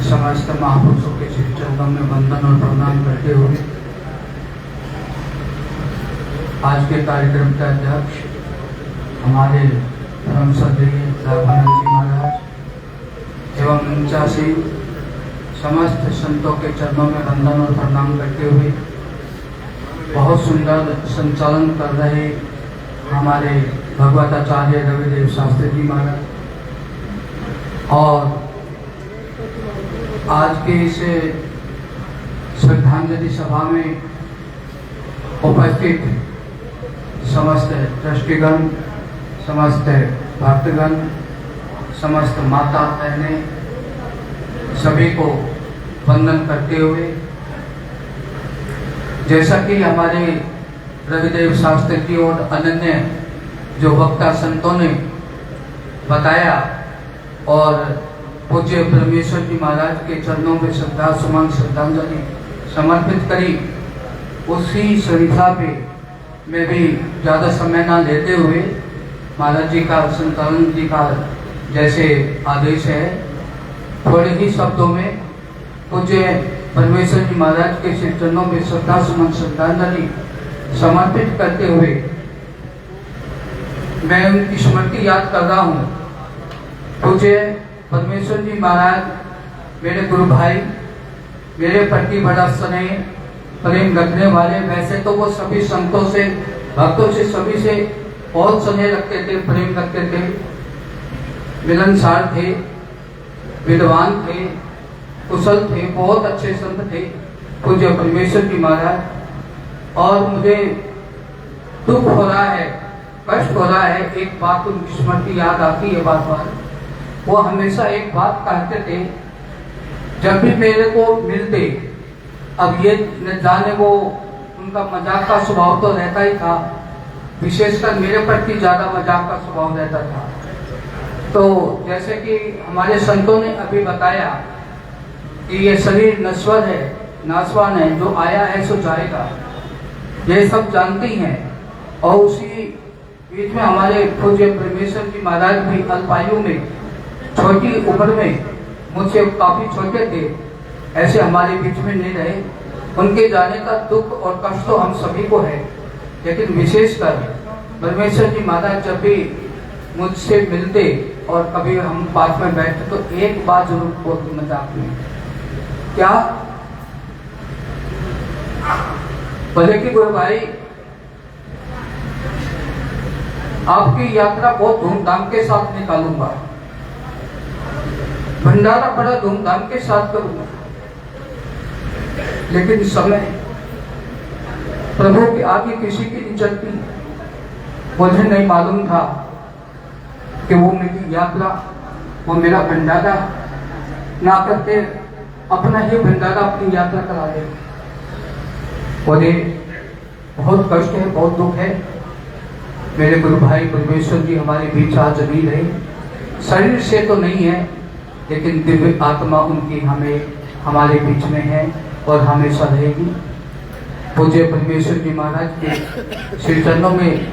समस्त महापुरुषों के श्री चरणों में वंदन और प्रणाम करते हुए आज के कार्यक्रम के अध्यक्ष हमारे परम श्रद्धेय राघवानंद जी महाराज एवं उनका से समस्त संतों के चरणों में वंदन और प्रणाम करते हुए बहुत सुंदर संचालन कर रहे हमारे भगवताचार्य रविदेव शास्त्री जी महाराज, और आज के इस श्रद्धांजलि सभा में उपस्थित समस्त ट्रस्टीगण, समस्त भक्तगण, समस्त माता बहनें, सभी को वंदन करते हुए, जैसा कि हमारे रविदेव शास्त्री जी और अनन्य जो वक्ता संतों ने बताया और पूज्य परमेश्वर जी महाराज के चरणों में श्रद्धा सुमन श्रद्धांजलि समर्पित करी, उसी श्रृंखला पे मैं भी ज़्यादा समय ना लेते हुए महाराज जी का संचालन जी का जैसे आदेश है, थोड़े ही शब्दों में पूज्य परमेश्वर जी महाराज के श्री चरणों में श्रद्धा सुमन श्रद्धांजलि समर्पित करते हुए मैं उनकी स्मृति याद कर रहा हूँ। पूज्य परमेश्वर जी महाराज मेरे गुरु भाई, मेरे प्रति बड़ा स्नेह प्रेम रखने वाले। वैसे तो वो सभी संतों से, भक्तों से, सभी से बहुत स्नेह रखते थे, प्रेम रखते थे, मिलनसार थे, विद्वान थे, कुशल थे, बहुत अच्छे संत थे पूज्य परमेश्वर जी महाराज। और मुझे दुख हो रहा है, कष्ट हो रहा है, एक बात उनकी स्मृति याद आती है बार बार वो हमेशा एक बात कहते थे, जब भी मेरे को मिलते, अब ये न जाने वो उनका मजाक का स्वभाव तो रहता ही था, विशेषकर मेरे प्रति ज्यादा मजाक का स्वभाव रहता था। तो जैसे कि हमारे संतों ने अभी बताया कि ये शरीर नश्वर है, नाशवान है, जो आया है सो जाएगा, ये सब जानती हैं। और उसी बीच में हमारे पूज्य परमेश्वर जी महाराज भी अल्पायु में, छोटी उम्र में, मुझसे काफी छोटे थे, ऐसे हमारे बीच में नहीं रहे। उनके जाने का दुख और कष्ट तो हम सभी को है, लेकिन विशेषकर परमेश्वर जी महाराज जब भी मुझसे मिलते और कभी हम पास में बैठते तो एक बात जरूर बोलते मजाक में, क्या बोले कि गुरु भाई आपकी यात्रा बहुत धूमधाम के साथ निकालूंगा, भंडारा बड़ा धूमधाम के साथ करूंगा, लेकिन समय प्रभु के आगे किसी की नहीं चलती। मुझे नहीं मालूम था कि वो मेरी यात्रा, वो मेरा भंडारा ना करते अपना ही भंडारा अपनी यात्रा करा दे। और ये बहुत कष्ट है, बहुत दुख है। मेरे गुरु भाई परमेश्वर जी हमारे बीच आज नहीं रहे, शरीर से तो नहीं है, लेकिन दिव्य आत्मा उनकी हमारे बीच में है और हमेशा रहेगी। पूज्य परमेश्वर जी महाराज के श्री चरणों में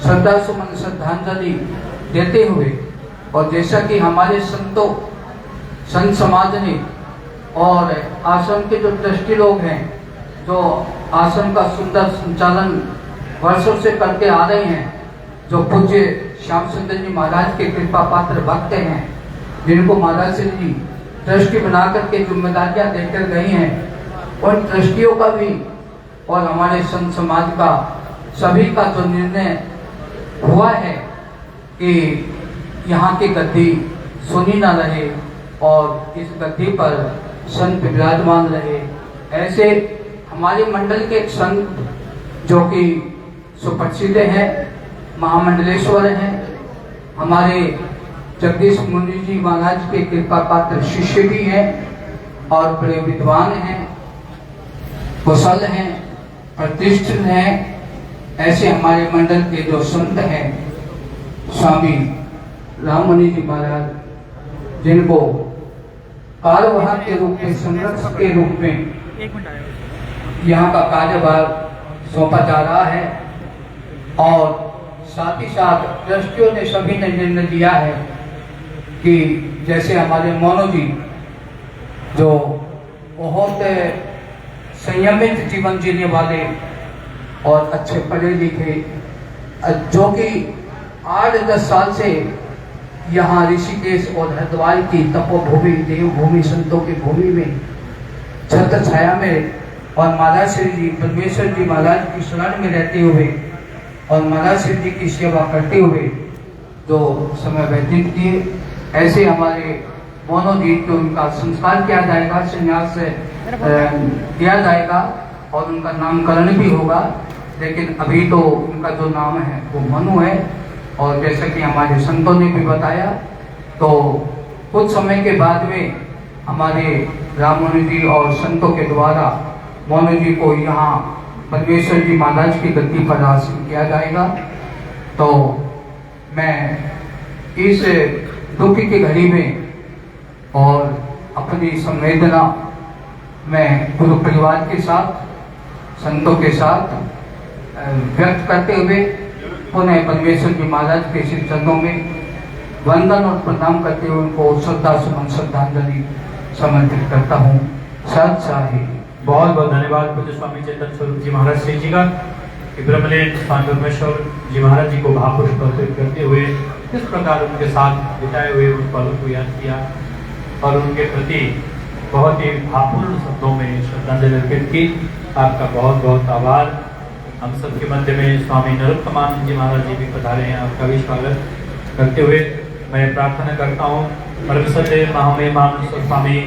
श्रद्धा सुमन श्रद्धांजलि देते हुए, और जैसा कि हमारे संतों, संत समाज ने और आश्रम के जो ट्रस्टी लोग हैं, जो आश्रम का सुंदर संचालन वर्षों से करके आ रहे हैं, जो पूज्य श्याम सुंदर जी महाराज के कृपा पात्र भक्त हैं, जिनको महाराज जी ट्रस्टी बना करके जिम्मेदारियां देकर गई हैं, उन ट्रस्टियों का भी और हमारे संत समाज का सभी का जो निर्णय हुआ है कि यहाँ की गद्दी सुनी ना रहे और इस गद्दी पर संत विराजमान रहे। ऐसे हमारे मंडल के संत जो कि सुप्रसिद्ध हैं, महामंडलेश्वर हैं, हमारे जगदीश मुनि जी महाराज के कृपा पात्र शिष्य भी हैं और बड़े विद्वान हैं, कुशल हैं, प्रतिष्ठित हैं। ऐसे हमारे मंडल के जो संत हैं, स्वामी राममुनि जी महाराज, जिनको कार्यवाहक के रूप में, संरक्षक के रूप में यहाँ का कार्यभार सौंपा जा रहा है, और साथ ही साथ ट्रस्टियों ने सभी ने निर्णय लिया है कि जैसे हमारे मोनो जी जो बहुत संयमित जीवन जीने वाले और अच्छे पढ़े लिखे, जो कि 8-10 साल से यहाँ ऋषिकेश और हरिद्वार की तपोभूमि, देवभूमि, संतों की भूमि में छत्र छाया में और महाराज श्री जी परमेश्वर जी महाराज की शरण में रहते हुए और महाराज श्री जी की सेवा करते हुए जो समय व्यतीत किए, ऐसे हमारे मोनो जी को उनका संस्कार किया जाएगा, संन्यास दिया जाएगा और उनका नामकरण भी होगा। लेकिन अभी तो उनका जो नाम है वो मनु है, और जैसा कि हमारे संतों ने भी बताया, तो कुछ समय के बाद में हमारे राममुनि जी और संतों के द्वारा मोनु जी को यहाँ परमेश्वर जी महाराज की गद्दी पर आसीन किया जाएगा। तो मैं इस दुख की घड़ी में और अपनी संवेदना मैं गुरु परिवार के साथ, संतों के साथ व्यक्त करते हुए पुनः परमेश्वर जी महाराज के श्री चरणों में वंदन और प्रणाम करते हुए उनको श्रद्धा सुमन श्रद्धांजलि समर्पित करता हूँ। सत साहिब। बहुत बहुत धन्यवाद पूज्य स्वामी चेतन स्वरूप जी महाराज श्री जी का, ब्रह्मलीन स्वामी परमेश्वर जी महाराज जी को भावपुष्प अर्पित करते हुए इस प्रकार उनके साथ बिताए हुए उन पलों को याद किया और उनके प्रति बहुत ही भावपूर्ण शब्दों में श्रद्धांजलि अर्पित की। आपका बहुत बहुत आभार। हम सबके मध्य में स्वामी नरोत्तमानंद जी महाराज जी भी पधारे हैं, आपका भी स्वागत करते हुए मैं प्रार्थना करता हूँ परमसदेव महामय महामंडलेश्वर स्वामी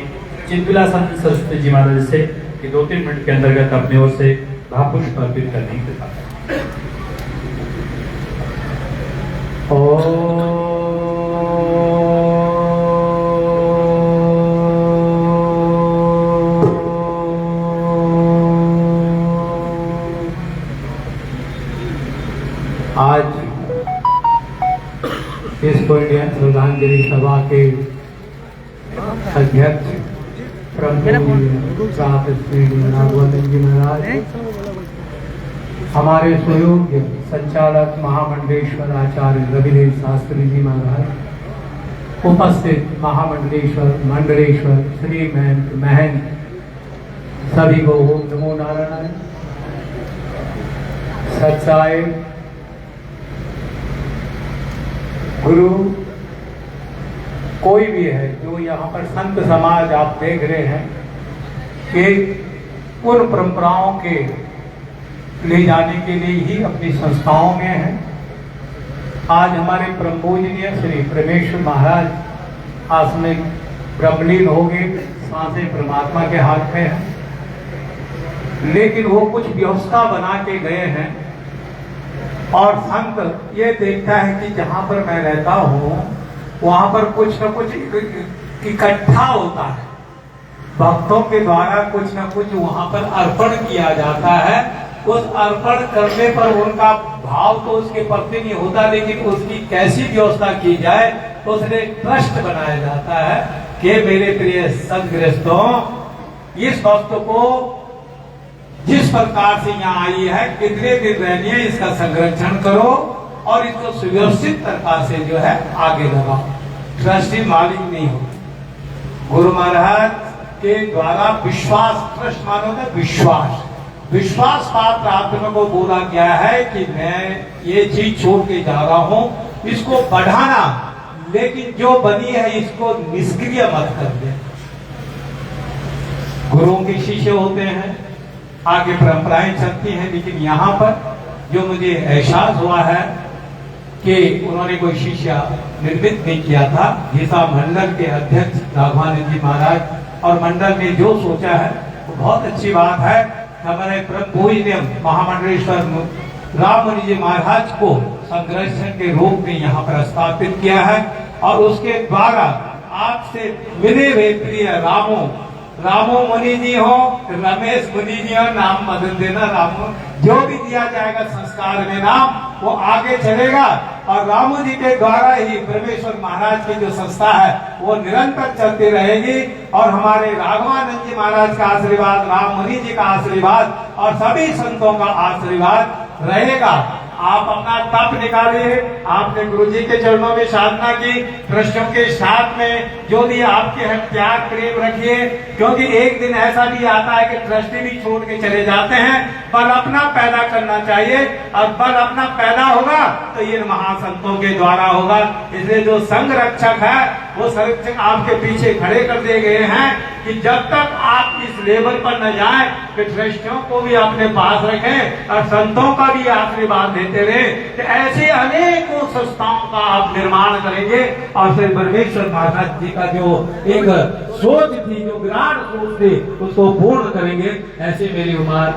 चिद्विलासानंद सरस्वती जी महाराज से कि 2-3 मिनट के अंतर्गत अपनी ओर से भावपुष्प अर्पित करने के साथ ओ आज इस पुण्य श्रद्धांजलि सभा के अध्यक्ष नागवंदन जी महाराज, हमारे सुयोग्य संचालक महामंडलेश्वर आचार्य रविदेव शास्त्री जी महाराज, उपस्थित मंडलेश्वर श्री महंत सभी को ओम नमो नारायण। सच्चाई गुरु कोई भी है, जो यहाँ पर संत समाज आप देख रहे हैं कि उन परंपराओं के ले जाने के लिए ही अपनी संस्थाओं में है। आज हमारे परम पूजनीय श्री परमेश्वर महाराज आसमिक ब्रह्मलीन हो गए, सांसें परमात्मा के हाथ में है, लेकिन वो कुछ व्यवस्था बना के गए हैं और संत ये देखता है कि जहां पर मैं रहता हूं वहां पर कुछ न कुछ इकट्ठा होता है, भक्तों के द्वारा कुछ न कुछ वहां पर अर्पण किया जाता है। उस अर्पण करने पर उनका भाव तो उसके प्रति नहीं होता, लेकिन उसकी कैसी व्यवस्था की जाए उसने ट्रस्ट बनाया जाता है कि मेरे प्रिय संतगृहस्थों, इस वस्तु को जिस प्रकार से यहाँ आई है कितने दिन रहनी है, इसका संरक्षण करो और इसको सुव्यवस्थित प्रकार से जो है आगे लगाओ। ट्रस्टी मालिक नहीं हो। गुरु महाराज के द्वारा विश्वास, ट्रस्ट मानो तो विश्वास पात्र आत्मा को बोला गया है कि मैं ये चीज छोड़ के जा रहा हूं, इसको बढ़ाना, लेकिन जो बनी है इसको निष्क्रिय मत कर दे। गुरुओं के शिष्य होते हैं, आगे परंपराएं चलती हैं, लेकिन यहाँ पर जो मुझे एहसास हुआ है कि उन्होंने कोई शिष्य निर्मित नहीं किया था। गीता मंडल के अध्यक्ष राघवानंद जी महाराज और मंडल ने जो सोचा है वो बहुत अच्छी बात है। हमारे परम पूज्य महामंडलेश्वर राममुनि जी महाराज को संरक्षण के रूप में यहाँ पर स्थापित किया है और उसके द्वारा आपसे मिले हुए प्रिय रामो मुनि जी हो, रमेश मुनि जी हो, नाम बदल देना रामो, जो भी दिया जाएगा संस्कार में नाम वो आगे चलेगा और रामू जी के द्वारा ही परमेश्वर महाराज की जो संस्था है वो निरंतर चलती रहेगी और हमारे राघवानंद जी महाराज का आशीर्वाद, राम मुनि जी का आशीर्वाद और सभी संतों का आशीर्वाद रहेगा। आप अपना तप निकालिए, आपने गुरु जी के चरणों में साधना की, कृष्ण के साथ में जो भी आपके हम त्याग प्रेम रखिए, क्योंकि एक दिन ऐसा भी आता है कि ट्रस्टी भी छोड़ के चले जाते हैं। बल अपना पैदा करना चाहिए और बल अपना पैदा होगा तो ये महासंतों के द्वारा होगा। इसलिए जो संघ रक्षक है वो संरक्षक आपके पीछे खड़े कर दिए गए हैं कि जब तक आप इस लेवल पर न जाए कि ट्रस्टियों को भी अपने पास रखें और संतों का भी आशीर्वाद देते रहे, तो ऐसे अनेकों संस्थाओं का आप निर्माण करेंगे और श्री परमेश्वर महाराज जी का जो एक सोच थी, जो विराट सोच थी, उसको पूर्ण करेंगे। ऐसे मेरी उम्र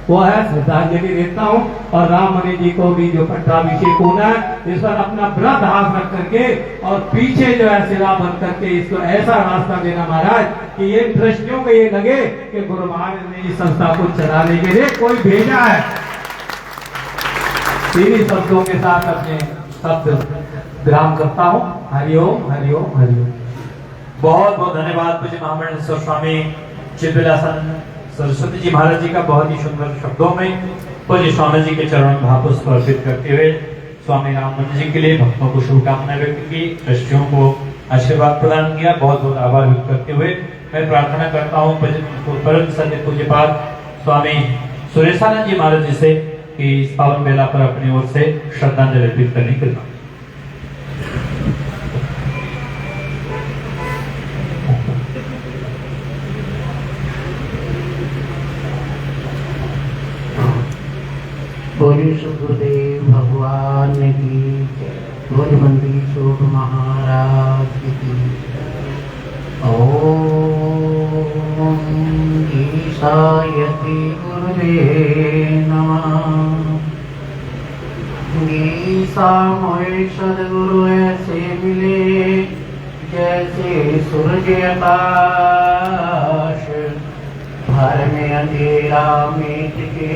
वो है, श्रद्धांजलि देता हूँ और राम मुनि जी को भी जो पट्टाभिषेक होना है इस पर अपना व्रत हाथ रख करके और पीछे जो है सिरा बन करके इसको ऐसा रास्ता देना महाराज कि ये दृष्टियों को ये लगे कि गुरु महाराज ने इस संस्था को चलाने के लिए कोई भेजा है। इन्हीं शब्दों के साथ अपने शब्द विराम करता हूँ। हरिओम हरिओम हरिओम। बहुत बहुत धन्यवाद पूज्य महामंडलेश्वर स्वामी चिदविलासन सरस्वती जी महाराज जी का बहुत ही सुंदर शब्दों में पूज्य स्वामी जी के चरणों में भावपुष्प अर्पित करते हुए स्वामी रामचंद्र जी के लिए भक्तों को शुभकामनाएं व्यक्त की, ट्रस्टियों को आशीर्वाद प्रदान किया। बहुत बहुत आभार व्यक्त करते हुए मैं प्रार्थना करता हूँ परम सत्य पूज्यपाद स्वामी सुरेशानंद जी महाराज जी से कि इस पावन बेला पर अपनी ओर से श्रद्धांजलि अर्पित करने के लिए। बोलिए सुखदेव भगवान की जय, बोल मंदिर शोभ महाराज की। ओम ईशायति गुरुदेव नमः। ईसा मोए सदगुरु ऐसे मिले जैसे सूरज आकाश, भर में अंधेरा मिट के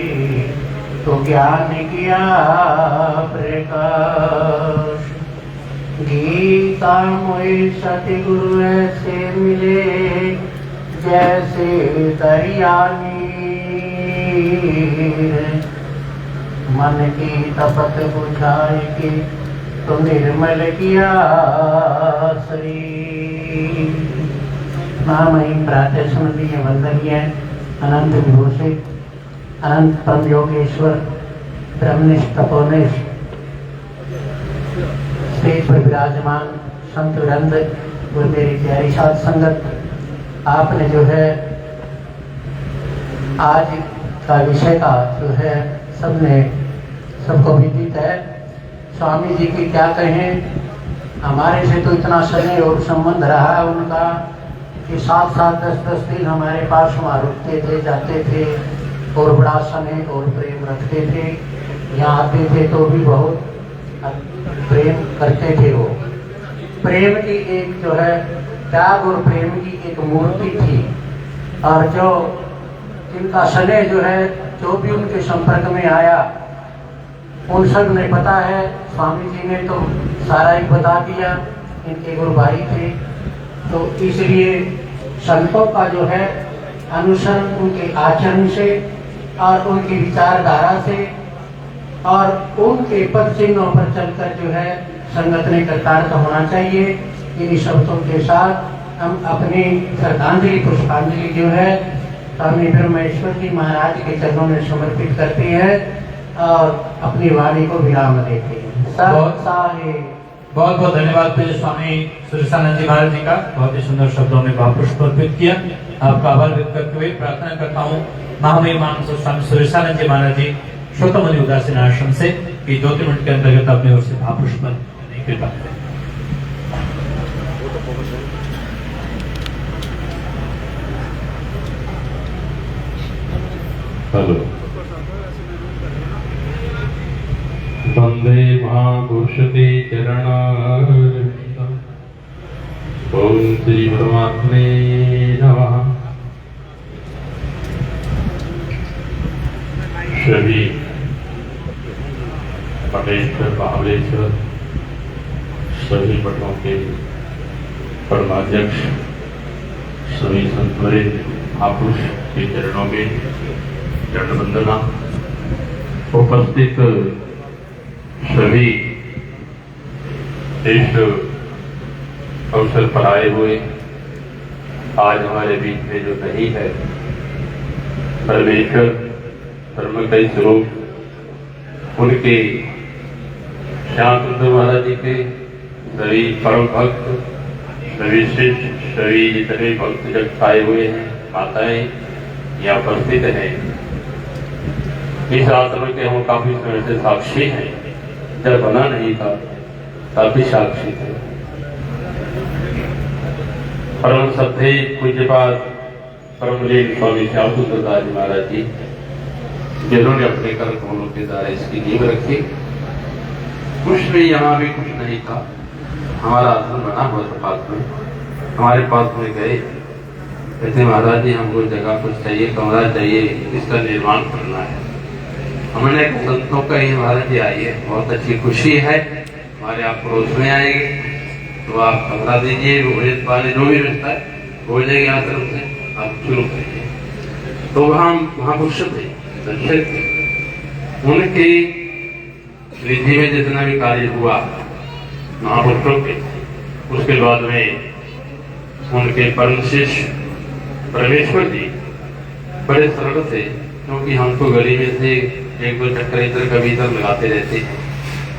तो ज्ञान किया प्रकाश। गीता मोहि सतगुरु ऐसे मिले जैसे दरिया नीर। मन की तपत बुझाए के तो निर्मल किया शरीर। महामहिम प्रातः स्मृति वंदनीय अनंत विभूषित अनंत परम योगेश्वर ब्रह्मनिष्ठ तपोनिष्ठ स्टेज पर विराजमान संत वृंद और मेरी प्यारी साध संगत, आपने जो है आज का विषय का जो है सबको विदित है। स्वामी जी की क्या कहें, हमारे से तो इतना स्नेह और संबंध रहा है उनका कि 7-7, 10-10 दिन हमारे पास वहाँ रुकते थे, जाते थे और बड़ा स्नेह और प्रेम रखते थे। यहाँ आते थे तो भी बहुत प्रेम करते थे। वो प्रेम की एक जो है त्याग और प्रेम की एक मूर्ति थी। और जो इनका स्नेह जो है जो भी उनके संपर्क में आया उन सब ने पता है। स्वामी जी ने तो सारा ही बता दिया, इनके गुरु भाई थे। तो इसलिए संतों का जो है अनुसरण उनके आचरण से और उनकी विचारधारा से और उनके पद चिन्हों पर चलकर जो है संगत ने कृतार्थ होना चाहिए। इन शब्दों के साथ हम अपनी श्रद्धांजलि पुष्पांजलि जो है स्वामी ब्रह्मेश्वर जी महाराज के चरणों में समर्पित करते हैं और अपनी वाणी को विराम देते हैं। बहुत बहुत धन्यवाद पूज्य स्वामी सुरेशानंद जी महाराज जी का। बहुत ही सुंदर शब्दों में भाव पुष्प अर्पित किया। आपका आभार व्यक्त करते हुए प्रार्थना करता हूँ महामहिमान स्वामी सुरेशानंद जी महाराज जी श्रोतमुनि उदासीन आश्रम से कि 2-3 मिनट के अंतर्गत अपनी ओर से भाव पुष्प कृपा करें। हेलो। वंदे महापुरुषते चरणारविन्दम्। ओम श्री परमात्मे नमः। सभी मठेश्वर महाबलेश्वर सभी मठों के परमाध्यक्ष सभी संतवरे महापुरुष के चरणों में चरण वंदना। उपस्थित सभी इस अवसर पर आए हुए आज हमारे बीच में जो नहीं है परमेश्वर धर्म कई स्वरूप उनके श्याम सुंदर महाराज जी के सभी परम भक्त सभी शिष्य सभी जितने भक्त जग आए हुए हैं माताएं यहाँ उपस्थित हैं। इस आश्रम के हम काफी समय से साक्षी हैं। जब बना नहीं था तब भी साक्षी थे। परम सत्य पूज्यपाद परमलीन स्वामी श्याम सुंदर दास जी महाराज जी जिन्होंने अपने कर कमलों के द्वारा इसकी नींव रखी। कुछ भी यहाँ भी कुछ नहीं था। हमारा आश्रम बना हुआ था पास में। हमारे पास में गए, कहते महाराज जी हमको जगह कुछ चाहिए, कमरा चाहिए, इसका निर्माण करना है। हमने संतों का ही महाराज जी आइए, बहुत अच्छी खुशी है हमारे आप पड़ोस में आएंगे तो आप कमरा दीजिए, पानी जो भी व्यवस्था है हो जाएगी आश्रम से, आप शुरू करिए। तो हम महापुरुष थे, उनकी रिद्धि में जितना भी कार्य हुआ महापुरुषों के, उसके बाद में उनके परम शिष्य परमेश्वर जी बड़े सरल थे। क्योंकि हम तो गली में थे, 1-2 चक्कर इधर कभी इधर लगाते रहते,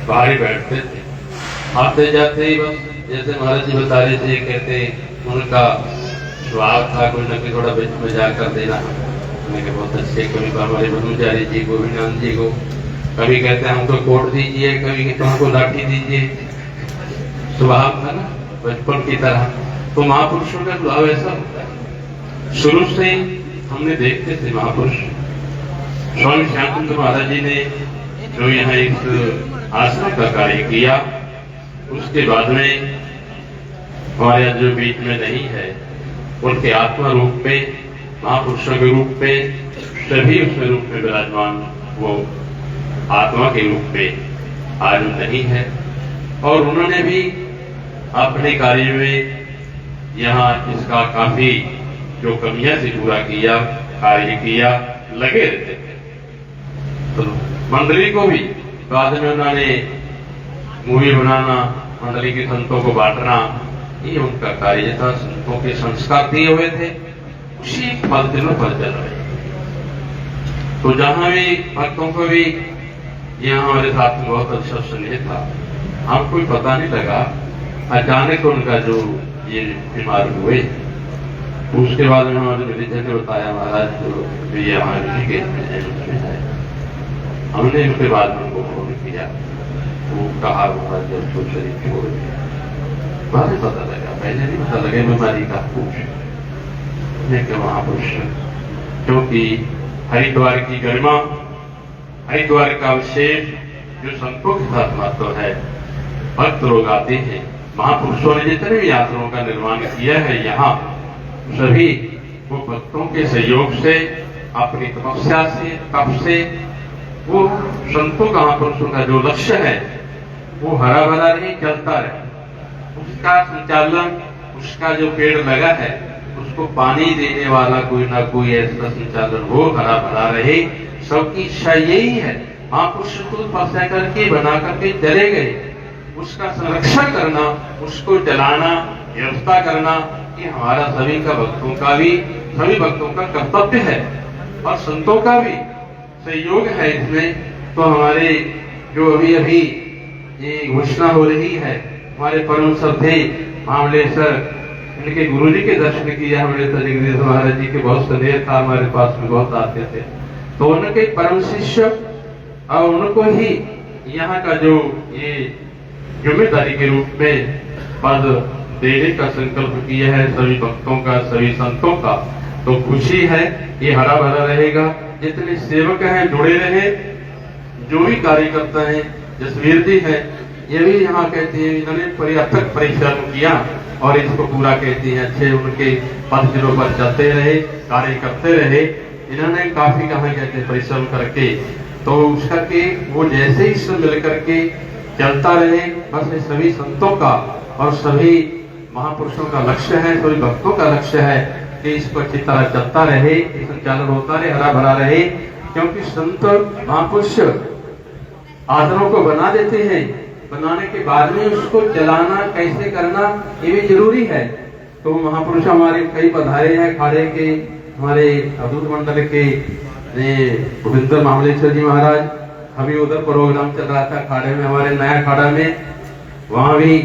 बाहर ही बैठते थे, आते जाते ही बस जैसे महाराज जी बता रहे थे, कहते उनका स्वभाव था कोई न कोई थोड़ा बीच में जाकर देना। बहुत अच्छे, कभी हमारे ब्रह्मचारी जी को, विनान जी को, कभी कहते हैं हमको कोट दीजिए, कभी कहते हमको लाठी दीजिए। स्वभाव था ना बचपन की तरह। तो महापुरुषों का स्वभाव ऐसा होता है। शुरू से हमने देखते थे महापुरुष स्वामी श्याम सुंदर महाराज जी ने जो यहाँ एक आश्रम का कार्य किया, उसके बाद में हमारे यहाँ जो बीच में नहीं है उनके आत्मा रूप में महापुरुषों के रूप में सभी उसमें रूप में विराजमान वो आत्मा के रूप में आज नहीं है, और उन्होंने भी अपने कार्य में यहाँ इसका काफी जो कमियां थी पूरा किया, कार्य किया, लगे रहते थे। तो मंडली को भी बाद में उन्होंने मूवी बनाना, मंडली के संतों को बांटना, ये उनका कार्य था। संतों के संस्कार दिए हुए थे, उसी पद्धति में पद चल रहे। तो जहां भी भक्तों को भी यहाँ हमारे साथ में बहुत अच्छा स्नेह था, हमको कोई पता नहीं लगा। अचानक उनका जो ये बीमार हुए, उसके बाद में हमारे मैनेजर ने बताया महाराज तो ये हमारे के है। हमने उसके बाद में उनको फोन किया, वो कहा महाराज जब तो शरीर छोड़ दिया। बाद में पता लगा, पहले नहीं पता लगा बीमारी का कुछ महापुरुष, क्योंकि हरिद्वार की गरिमा, हरिद्वार का विशेष जो संतों के साथ महत्व है, भक्त लोग आते हैं। महापुरुषों ने जितने भी यात्राओं का निर्माण किया है यहाँ, सभी वो भक्तों के सहयोग से, अपनी तपस्या से, तप से, वो संतों का, महापुरुषों का जो लक्ष्य है वो हरा भरा नहीं, चलता रहे। उसका संचालन, उसका जो पेड़ लगा है उसको पानी देने वाला कोई ना कोई ऐसा संचालन हो, हरा भरा रहे। सबकी इच्छा यही है। महापुरुष को तपस्या करके बना करके चले गए, उसका संरक्षण करना, उसको जलाना, व्यवस्था करना, ये हमारा सभी का, भक्तों का भी, सभी भक्तों का कर्तव्य है, और संतों का भी सहयोग है इसमें। तो हमारे जो अभी अभी ये घोषणा हो रही है, हमारे परम श्रद्धे महामंडलेश्वर, इनके गुरु जी के दर्शन किया हमने। जगदीश महाराज जी के बहुत स्नेह था, हमारे पास में बहुत आते थे। तो उनके परम शिष्य और उनको ही यहाँ का जो ये जिम्मेदारी के रूप में पद देने का संकल्प किया है सभी भक्तों का, सभी संतों का। तो खुशी है, ये हरा भरा रहेगा। जितने सेवक हैं जुड़े रहे, जो भी कार्यकर्ता है, जसवीर जी है, ये भी यहाँ कहते हैं इन्होंने पर्याप्त परिश्रम किया और इसको पूरा कहते हैं अच्छे उनके पदचिन्हों पर चलते रहे, कार्य करते रहे। इन्होंने काफी कहा कहते हैं परिश्रम करके, तो उसका के वो जैसे ही सब मिल करके चलता रहे। बस ये सभी संतों का और सभी महापुरुषों का लक्ष्य है, सभी भक्तों का लक्ष्य है कि इसको अच्छी तरह चलता रहे, संचालन होता रहे, हरा भरा रहे। क्योंकि संत महापुरुष आदरों को बना देते हैं, बनाने के बाद में उसको चलाना कैसे करना ये भी जरूरी है। तो महापुरुष हमारे कई पधारे हैं खाड़े के, हमारे अवधूत मंडल के भूपेंद्र महामंडलेश्वर जी महाराज। अभी उधर प्रोग्राम चल रहा था खाड़े में, हमारे नया खाड़ा में, वहां भी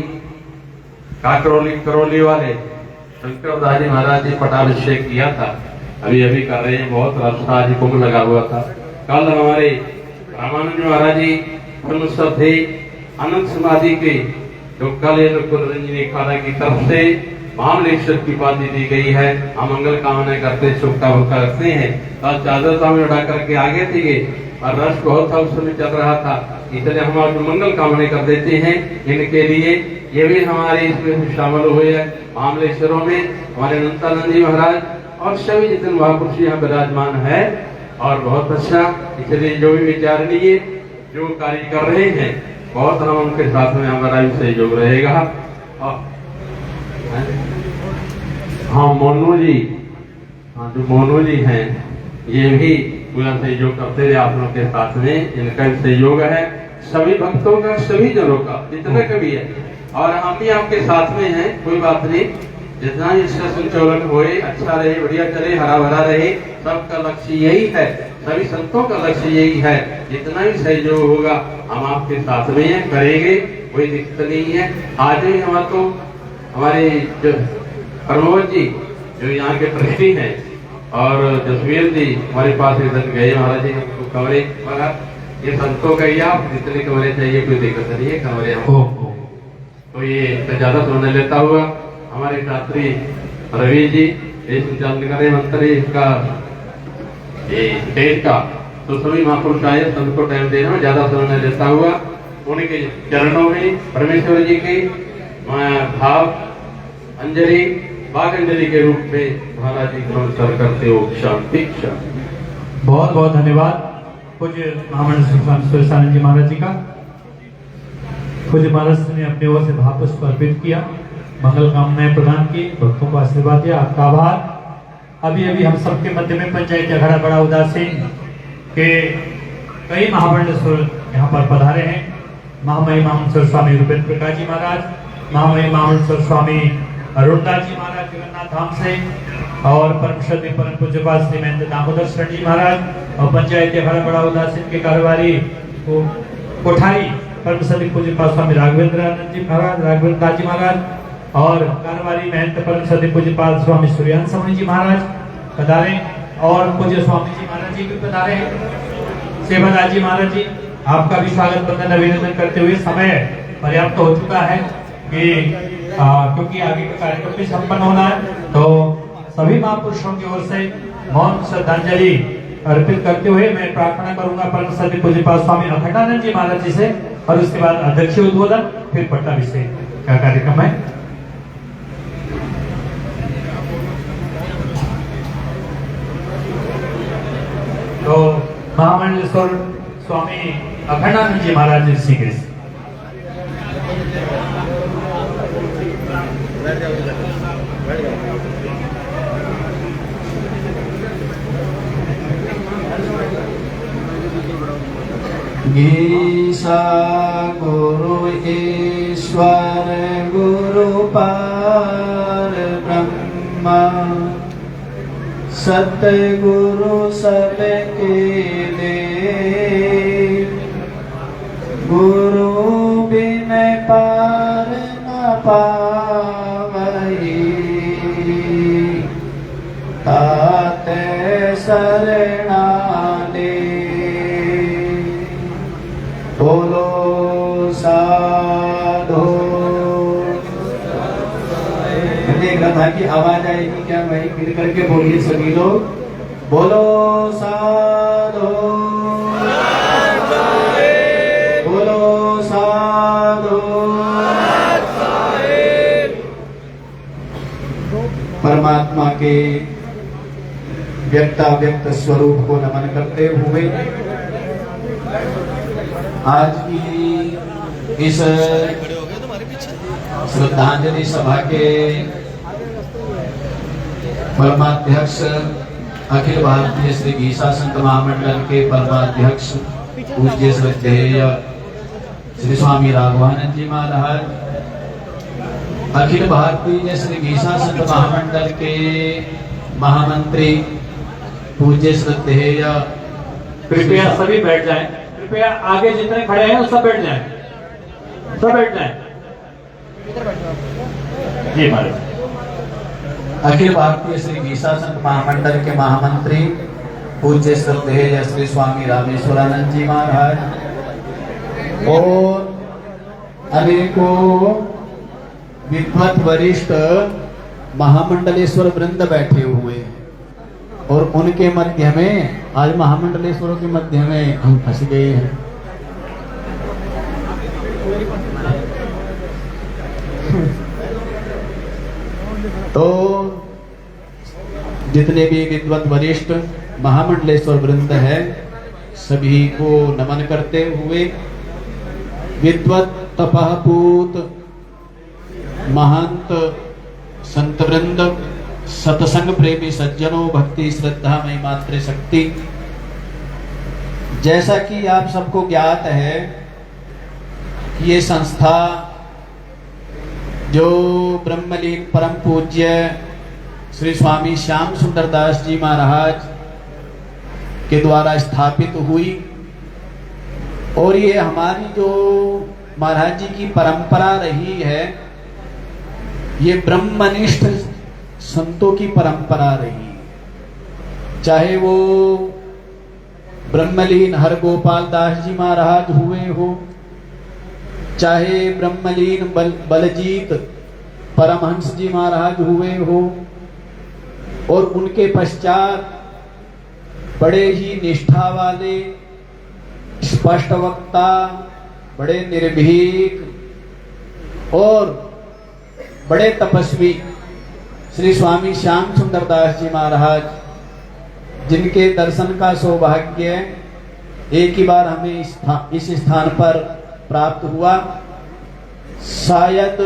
करौली वाले शंकर दास जी महाराज जी पटाभिषेक किया था, अभी अभी कर रहे हैं। बहुत रक्षा जी कुंभ लगा हुआ था। कल हमारे रामानंद महाराज जी थे अनंत समाधि के जो कल रंजनी खाड़ा की तरफ से महामंडलेश्वर की उपाधि दी गई है। हम मंगल कामना करते, शुभकामना करते हैं। कल चादर सामने उड़ा करके आगे थे और रश बहुत था, उस समय चल रहा था, इसलिए हम आपको मंगल कामना कर देते हैं इनके लिए। ये भी हमारे इसमें शामिल हुए हैं महामंडलेश्वरों में, हमारे अनंतानंद जी महाराज और सभी जितने महापुरुष यहाँ विराजमान है। और बहुत अच्छा, इसलिए जो भी विचारणीय जो कार्य कर रहे हैं, बहुत हम उनके साथ में हमारा भी सहयोग रहेगा। हाँ मोनू जी, हाँ जो मोनू जी हैं, ये भी पूरा सहयोग करते रहे आप लोगों के साथ में। इनका भी सहयोग है सभी भक्तों का, सभी जनों का, जितना कभी है। और हम भी आपके साथ में हैं, कोई बात नहीं। जितना इसका संचालन होए, अच्छा रहे, बढ़िया चले, हरा भरा रहे, सबका लक्ष्य यही है, सभी संतों का लक्ष्य यही है। जितना भी सहयोग होगा हम आपके साथ में हैं, करेंगे, कोई दिक्कत नहीं है। आज भी हमारे जो प्रमोद जी जो यहाँ के ट्रस्टी हैं और जसवीर जी हमारे पास इधर गए, महाराज जी हमको कमरे वाला ये संतों का ही, आप जितने कमरे चाहिए कोई दिक्कत नहीं है, कमरे हमको। तो ये ज्यादा सोने लेता हुआ हमारे छात्री रवि जी ये संचालन करें मंत्री इसका स्टेज का। तो सभी महापुरुष आए, सबको टाइम देने में ज्यादा समय न लेता हुआ उनके चरणों में परमेश्वर जी की भाव अंजलि, बाघ अंजलि के रूप में महाराज जी को नमस्कार करते हो। शांति शांति। बहुत बहुत धन्यवाद। पूज्य महामंडल स्वामी सुरेशानंद जी महाराज जी का पूज्य महाराज ने अपने ओर से भावपुष्प अर्पित किया, मंगल कामनाएं प्रदान की, भक्तों को आशीर्वाद दिया। आपका आभार। अभी अभी हम सबके मध्य में पंचायत अखाड़ा बड़ा उदासीन के कई महामंडलेश्वर यहाँ पर पधारे हैं। महामहिम महामंडलेश्वर स्वामी रूपेंद्र प्रकाश जी महाराज, महामहिम महामंडलेश्वर स्वामी अरुणदास जी महाराज जगन्नाथ धाम से, और परम श्रद्धेय परम पूज्यपाद श्री महेंद्र दामोदर शरण जी महाराज और पंचायत अखाड़ा बड़ा उदासीन के कारोबारी कोठारी परम श्रद्धेय पूज्यपाद स्वामी राघवेंद्र आनंद जी महाराज, राघवेंद्र दास जी महाराज और कारोबारी महंत परम श्रद्धेय पूज्यपाद स्वामी सूर्यान स्वामी जी महाराज पधारे, और पूज्य स्वामी जी महाराज जी भी पधारे। सेवादास जी महाराज जी, आपका भी स्वागत बंदन अभिनंदन करते हुए समय पर्याप्त हो चुका है कि क्योंकि आगे का कार्यक्रम भी संपन्न होना है, तो सभी महापुरुषों की ओर से मौन श्रद्धांजलि अर्पित करते हुए मैं प्रार्थना करूंगा परम श्रद्धेय पूज्यपाद स्वामी अखंडानंद जी महाराज जी से, और उसके बाद अध्यक्षीय उद्बोधन, फिर पट्टाभिषेक का कार्यक्रम है। तो महामंडलेश्वर स्वामी अखंडानंद जी महाराज जी सीखे गीसा गुरु ईश्वर गुरु पार ब्रह्मा सतगुरु सबके देव, गुरु बिन पार न पावई, ताते शरणा दे। बोलो साधो। देख रहा था कि आवाज आएगी क्या, भाई मिल करके बोलिए सभी लोग, बोलो साधो, बोलो साधो। परमात्मा के व्यक्ताव्यक्त स्वरूप को नमन करते हुए आज की इस श्रद्धांजलि सभा के परमाध्यक्ष अखिल भारतीय श्री गीसा संत महामंडल के परमाध्यक्ष पूज्य श्रद्धेय श्री स्वामी राघवानंद जी महाराज, अखिल भारतीय श्री गीसा संत महामंडल के महामंत्री पूज्य श्रद्धेय, कृपया सभी बैठ जाएं। कृपया आगे जितने खड़े हैं सब बैठ जाएं, सब बैठ जाएं। जी महाराज। अखिल भारतीय श्री गीसा संत महामंडल के महामंत्री पूज्य श्रद्धेय श्री स्वामी रामेश्वरानंद जी महाराज और अनेकों विद्वत वरिष्ठ महामंडलेश्वर वृंद बैठे हुए हैं, और उनके मध्य में आज महामंडलेश्वरों के मध्य में हम फंस गए हैं। तो जितने भी विद्वत वरिष्ठ महामंडलेश्वर वृंद है सभी को नमन करते हुए विद्वत तपहपूत महंत संत वृंद, सत्संग प्रेमी सज्जनों, भक्ति श्रद्धा में मात्र शक्ति, जैसा कि आप सबको ज्ञात है ये संस्था जो ब्रह्मलीन परम पूज्य श्री स्वामी श्याम सुंदर दास जी महाराज के द्वारा स्थापित हुई, और ये हमारी जो महाराज जी की परंपरा रही है, ये ब्रह्मनिष्ठ संतों की परंपरा रही, चाहे वो ब्रह्मलीन हरगोपाल दास जी महाराज हुए हो, चाहे ब्रह्मलीन बलजीत परमहंस जी महाराज हुए हो, और उनके पश्चात बड़े ही निष्ठा वाले स्पष्ट वक्ता, बड़े निर्भीक और बड़े तपस्वी श्री स्वामी श्याम सुंदर दास जी महाराज, जिनके दर्शन का सौभाग्य एक ही बार हमें इस स्थान पर प्राप्त हुआ। शायद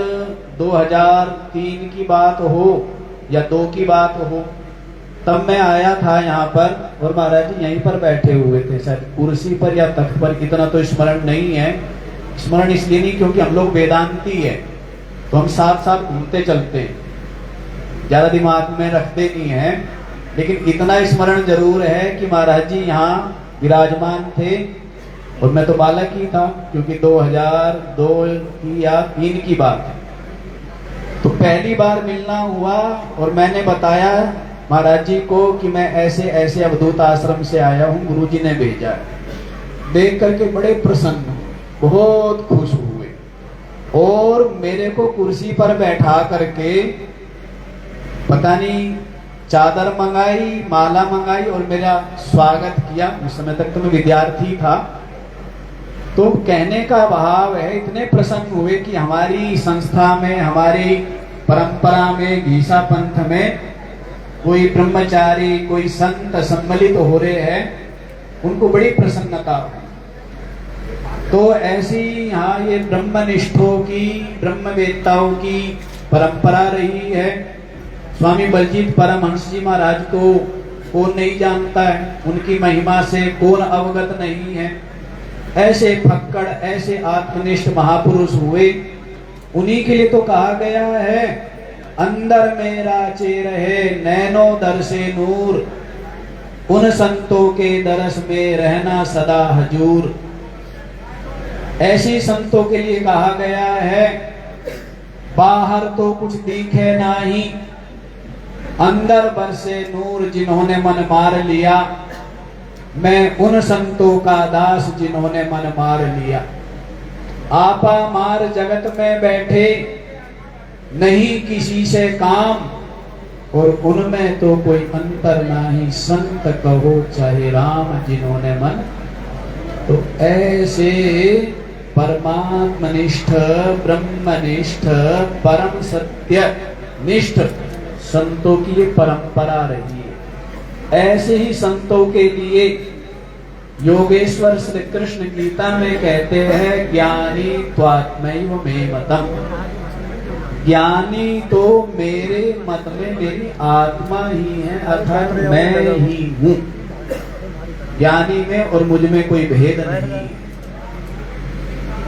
2003 की बात हो या 2 की बात हो, तब मैं आया था यहाँ पर और महाराज जी यहीं पर बैठे हुए थे, शायद कुर्सी पर या तख्त पर, इतना तो स्मरण नहीं है। स्मरण इसलिए नहीं क्योंकि हम लोग वेदांती है, तो हम साथ साथ घूमते चलते हैं, ज्यादा दिमाग में रखते नहीं है। लेकिन इतना स्मरण जरूर है कि महाराज जी यहाँ विराजमान थे और मैं तो बालक ही था, क्योंकि 2002 की या 3 की बात है। तो पहली बार मिलना हुआ और मैंने बताया महाराज जी को कि मैं ऐसे ऐसे अवधूत आश्रम से आया हूँ, गुरुजी ने भेजा है। देख करके बड़े प्रसन्न, बहुत खुश हुए और मेरे को कुर्सी पर बैठा करके पता नहीं चादर मंगाई, माला मंगाई और मेरा स्वागत किया। उस समय तक तो मैं विद्यार्थी था। तो कहने का भाव है, इतने प्रसन्न हुए कि हमारी संस्था में, हमारी परंपरा में, घीसा पंथ में कोई ब्रह्मचारी, कोई संत सम्मिलित हो रहे हैं, उनको बड़ी प्रसन्नता हुई। तो ऐसी यहाँ ये ब्रह्मनिष्ठों की, ब्रह्मवेत्ताओं की परंपरा रही है। स्वामी बलजीत परमहंस जी महाराज को कौन नहीं जानता है, उनकी महिमा से कौन अवगत नहीं है। ऐसे फक्कड़, ऐसे आत्मनिष्ठ महापुरुष हुए, उन्हीं के लिए तो कहा गया है, अंदर मेरा चे रहे नैनो दर से नूर, उन संतों के दरस में रहना सदा हजूर। ऐसे संतों के लिए कहा गया है, बाहर तो कुछ दिखे नहीं, अंदर बरसे नूर जिन्होंने मन मार लिया। मैं उन संतों का दास जिन्होंने मन मार लिया। आपा मार जगत में बैठे नहीं किसी से काम, और उनमें तो कोई अंतर नहीं, संत कहो चाहे राम जिन्होंने मन। तो ऐसे परमात्मनिष्ठ, ब्रह्मनिष्ठ, परम सत्य निष्ठ संतों की ये परंपरा रही है। ऐसे ही संतों के लिए योगेश्वर श्री कृष्ण गीता में कहते हैं, ज्ञानी त्वात्मैव मे मतम। ज्ञानी तो मेरे मत में मेरी आत्मा ही है, अर्थात मैं ही हूँ। ज्ञानी में और मुझ में कोई भेद नहीं है,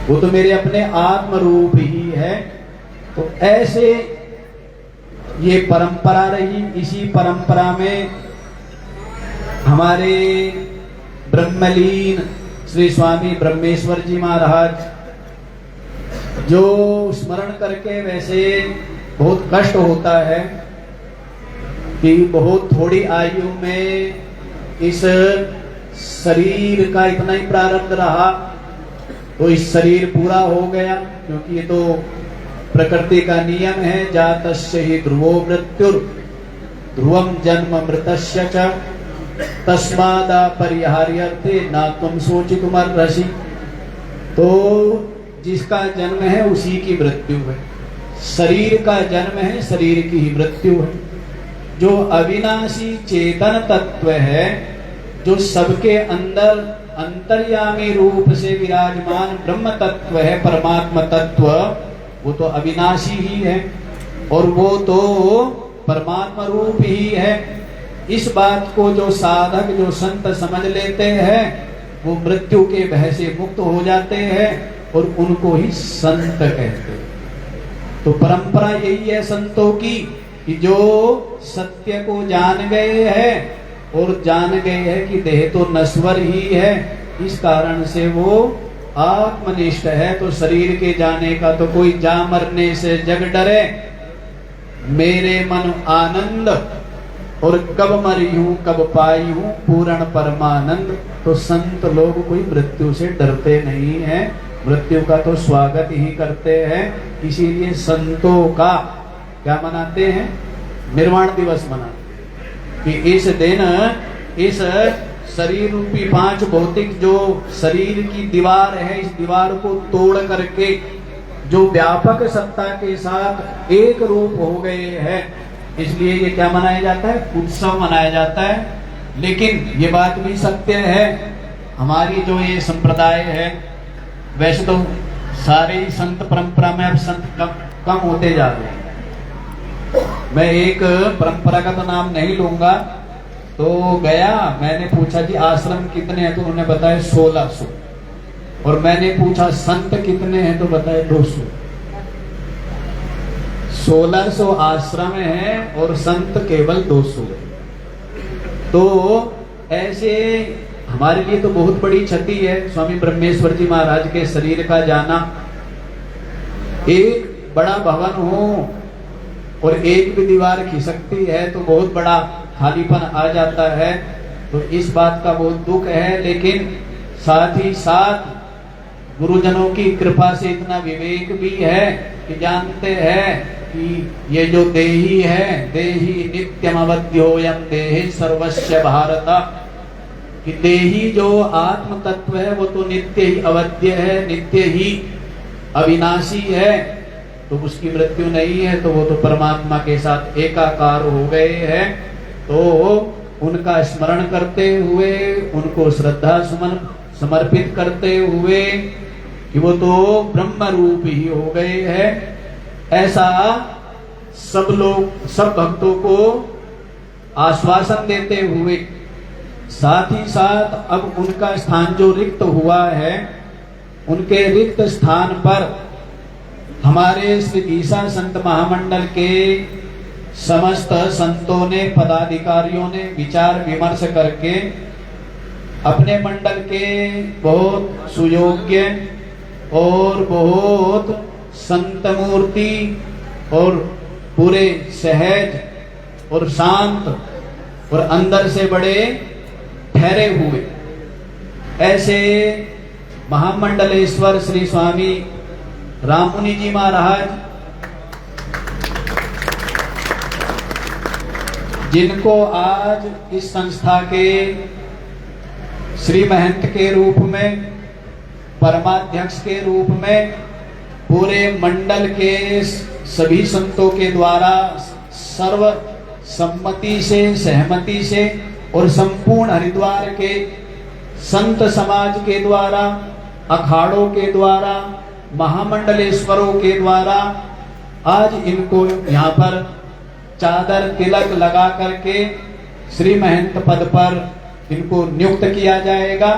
वो तो मेरे अपने आत्म रूप ही है। तो ऐसे ये परंपरा रही। इसी परंपरा में हमारे ब्रह्मलीन श्री स्वामी ब्रह्मेश्वर जी महाराज, जो स्मरण करके वैसे बहुत कष्ट होता है कि बहुत थोड़ी आयु में इस शरीर का इतना ही प्रारब्ध रहा, तो इस शरीर पूरा हो गया, क्योंकि ये तो प्रकृति का नियम है। जातस्य हि ध्रुवो मृत्युर ध्रुवम जन्म मृतस्य च तस्मादा परिहार्यते ना तुम शोचितुमर्हसि। तो जिसका जन्म है उसी की मृत्यु है, शरीर का जन्म है, शरीर की ही मृत्यु है। जो अविनाशी चेतन तत्व है, जो सबके अंदर अंतर्यामी रूप से विराजमान ब्रह्म तत्व है, परमात्मा तत्व, वो तो अविनाशी ही है और वो तो परमात्मा रूप ही है। इस बात को जो साधक, जो संत समझ लेते हैं, वो मृत्यु के भय से मुक्त हो जाते हैं और उनको ही संत कहते हैं। तो परंपरा यही है संतों की कि जो सत्य को जान गए हैं और जान गए हैं कि देह तो नश्वर ही है, इस कारण से वो आत्मनिष्ठ है। तो शरीर के जाने का तो कोई जा मरने से जग डरे, मेरे मन आनंद और कब मरी हूँ कब पाई हूँ पूर्ण परमानंद। तो संत लोग कोई मृत्यु से डरते नहीं है, मृत्यु का तो स्वागत ही करते हैं। इसीलिए संतों का क्या मनाते हैं, निर्वाण दिवस मनाते हैं कि इस दिन इस शरीर रूपी 5 भौतिक जो शरीर की दीवार है, इस दीवार को तोड़ करके जो व्यापक सत्ता के साथ एक रूप हो गए हैं, इसलिए ये क्या मनाया जाता है, उत्सव मनाया जाता है। लेकिन ये बात भी सत्य है हमारी जो ये संप्रदाय है, वैसे तो सारी संत परंपरा में अब संत कम होते जा रहे हैं। मैं एक परंपरा का तो नाम नहीं लूंगा, तो गया, मैंने पूछा जी आश्रम कितने हैं, तो उन्होंने बताया 1600। और मैंने पूछा संत कितने हैं, तो बताया 200। 1600 आश्रम हैं और संत केवल 200। तो ऐसे हमारे लिए तो बहुत बड़ी क्षति है। स्वामी ब्रह्मेश्वर जी महाराज के शरीर का जाना, एक बड़ा भवन हो और एक भी दीवार खिसकती है तो बहुत बड़ा खालीपन आ जाता है। तो इस बात का बहुत दुख है, लेकिन साथ ही साथ गुरुजनों की कृपा से इतना विवेक भी है कि जानते हैं कि ये जो देही है, देही नित्यम अवध्योयम देहि सर्वस्य भारत, कि देही जो आत्म तत्व है वो तो नित्य ही अवध्य है, नित्य ही अविनाशी है। तो उसकी मृत्यु नहीं है, तो वो तो परमात्मा के साथ एकाकार हो गए हैं। तो उनका स्मरण करते हुए, उनको श्रद्धा सुमन समर्पित करते हुए कि वो तो ब्रह्म रूप ही हो गए हैं, ऐसा सब लोग, सब भक्तों को आश्वासन देते हुए, साथ ही साथ अब उनका स्थान जो रिक्त हुआ है, उनके रिक्त स्थान पर हमारे श्री गीसा संत महामंडल के समस्त संतों ने, पदाधिकारियों ने विचार विमर्श करके अपने मंडल के बहुत सुयोग्य और बहुत संत मूर्ति और पूरे सहज और शांत और अंदर से बड़े ठहरे हुए ऐसे महामंडलेश्वर श्री स्वामी राममुनि जी महाराज, जिनको आज इस संस्था के श्री महंत के रूप में, परमाध्यक्ष के रूप में पूरे मंडल के सभी संतों के द्वारा सर्व सम्मति से, सहमति से और संपूर्ण हरिद्वार के संत समाज के द्वारा, अखाड़ों के द्वारा, महामंडलेश्वरों के द्वारा आज इनको यहाँ पर चादर तिलक लगा करके श्री महंत पद पर इनको नियुक्त किया जाएगा।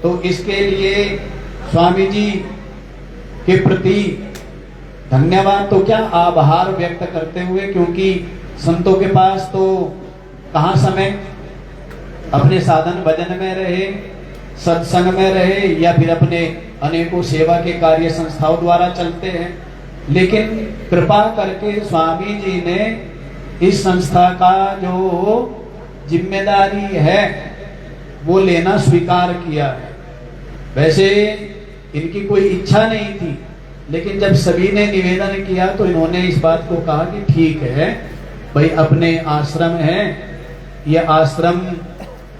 तो इसके लिए स्वामी जी के प्रति धन्यवाद तो क्या, आभार व्यक्त करते हुए, क्योंकि संतों के पास तो कहाँ समय, अपने साधन भजन में रहे, सत्संग में रहे, या फिर अपने अनेकों सेवा के कार्य संस्थाओं द्वारा चलते हैं। लेकिन कृपा करके स्वामी जी ने इस संस्था का जो जिम्मेदारी है वो लेना स्वीकार किया है। वैसे इनकी कोई इच्छा नहीं थी, लेकिन जब सभी ने निवेदन किया तो इन्होंने इस बात को कहा कि ठीक है भाई, अपने आश्रम है, ये आश्रम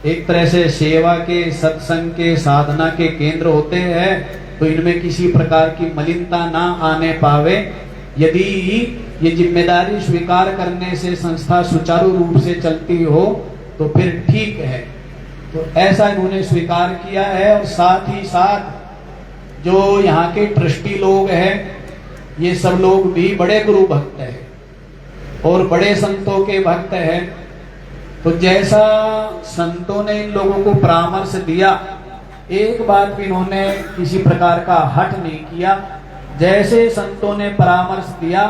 एक तरह से सेवा के, सत्संग के, साधना के केंद्र होते हैं, तो इनमें किसी प्रकार की मलिनता ना आने पावे। यदि ये जिम्मेदारी स्वीकार करने से संस्था सुचारू रूप से चलती हो तो फिर ठीक है। तो ऐसा इन्होंने स्वीकार किया है। और साथ ही साथ जो यहाँ के ट्रस्टी लोग हैं, ये सब लोग भी बड़े गुरु भक्त हैं और बड़े संतों के भक्त हैं। तो जैसा संतों ने इन लोगों को परामर्श दिया, एक बात भी इन्होंने किसी प्रकार का हठ नहीं किया। जैसे संतों ने परामर्श दिया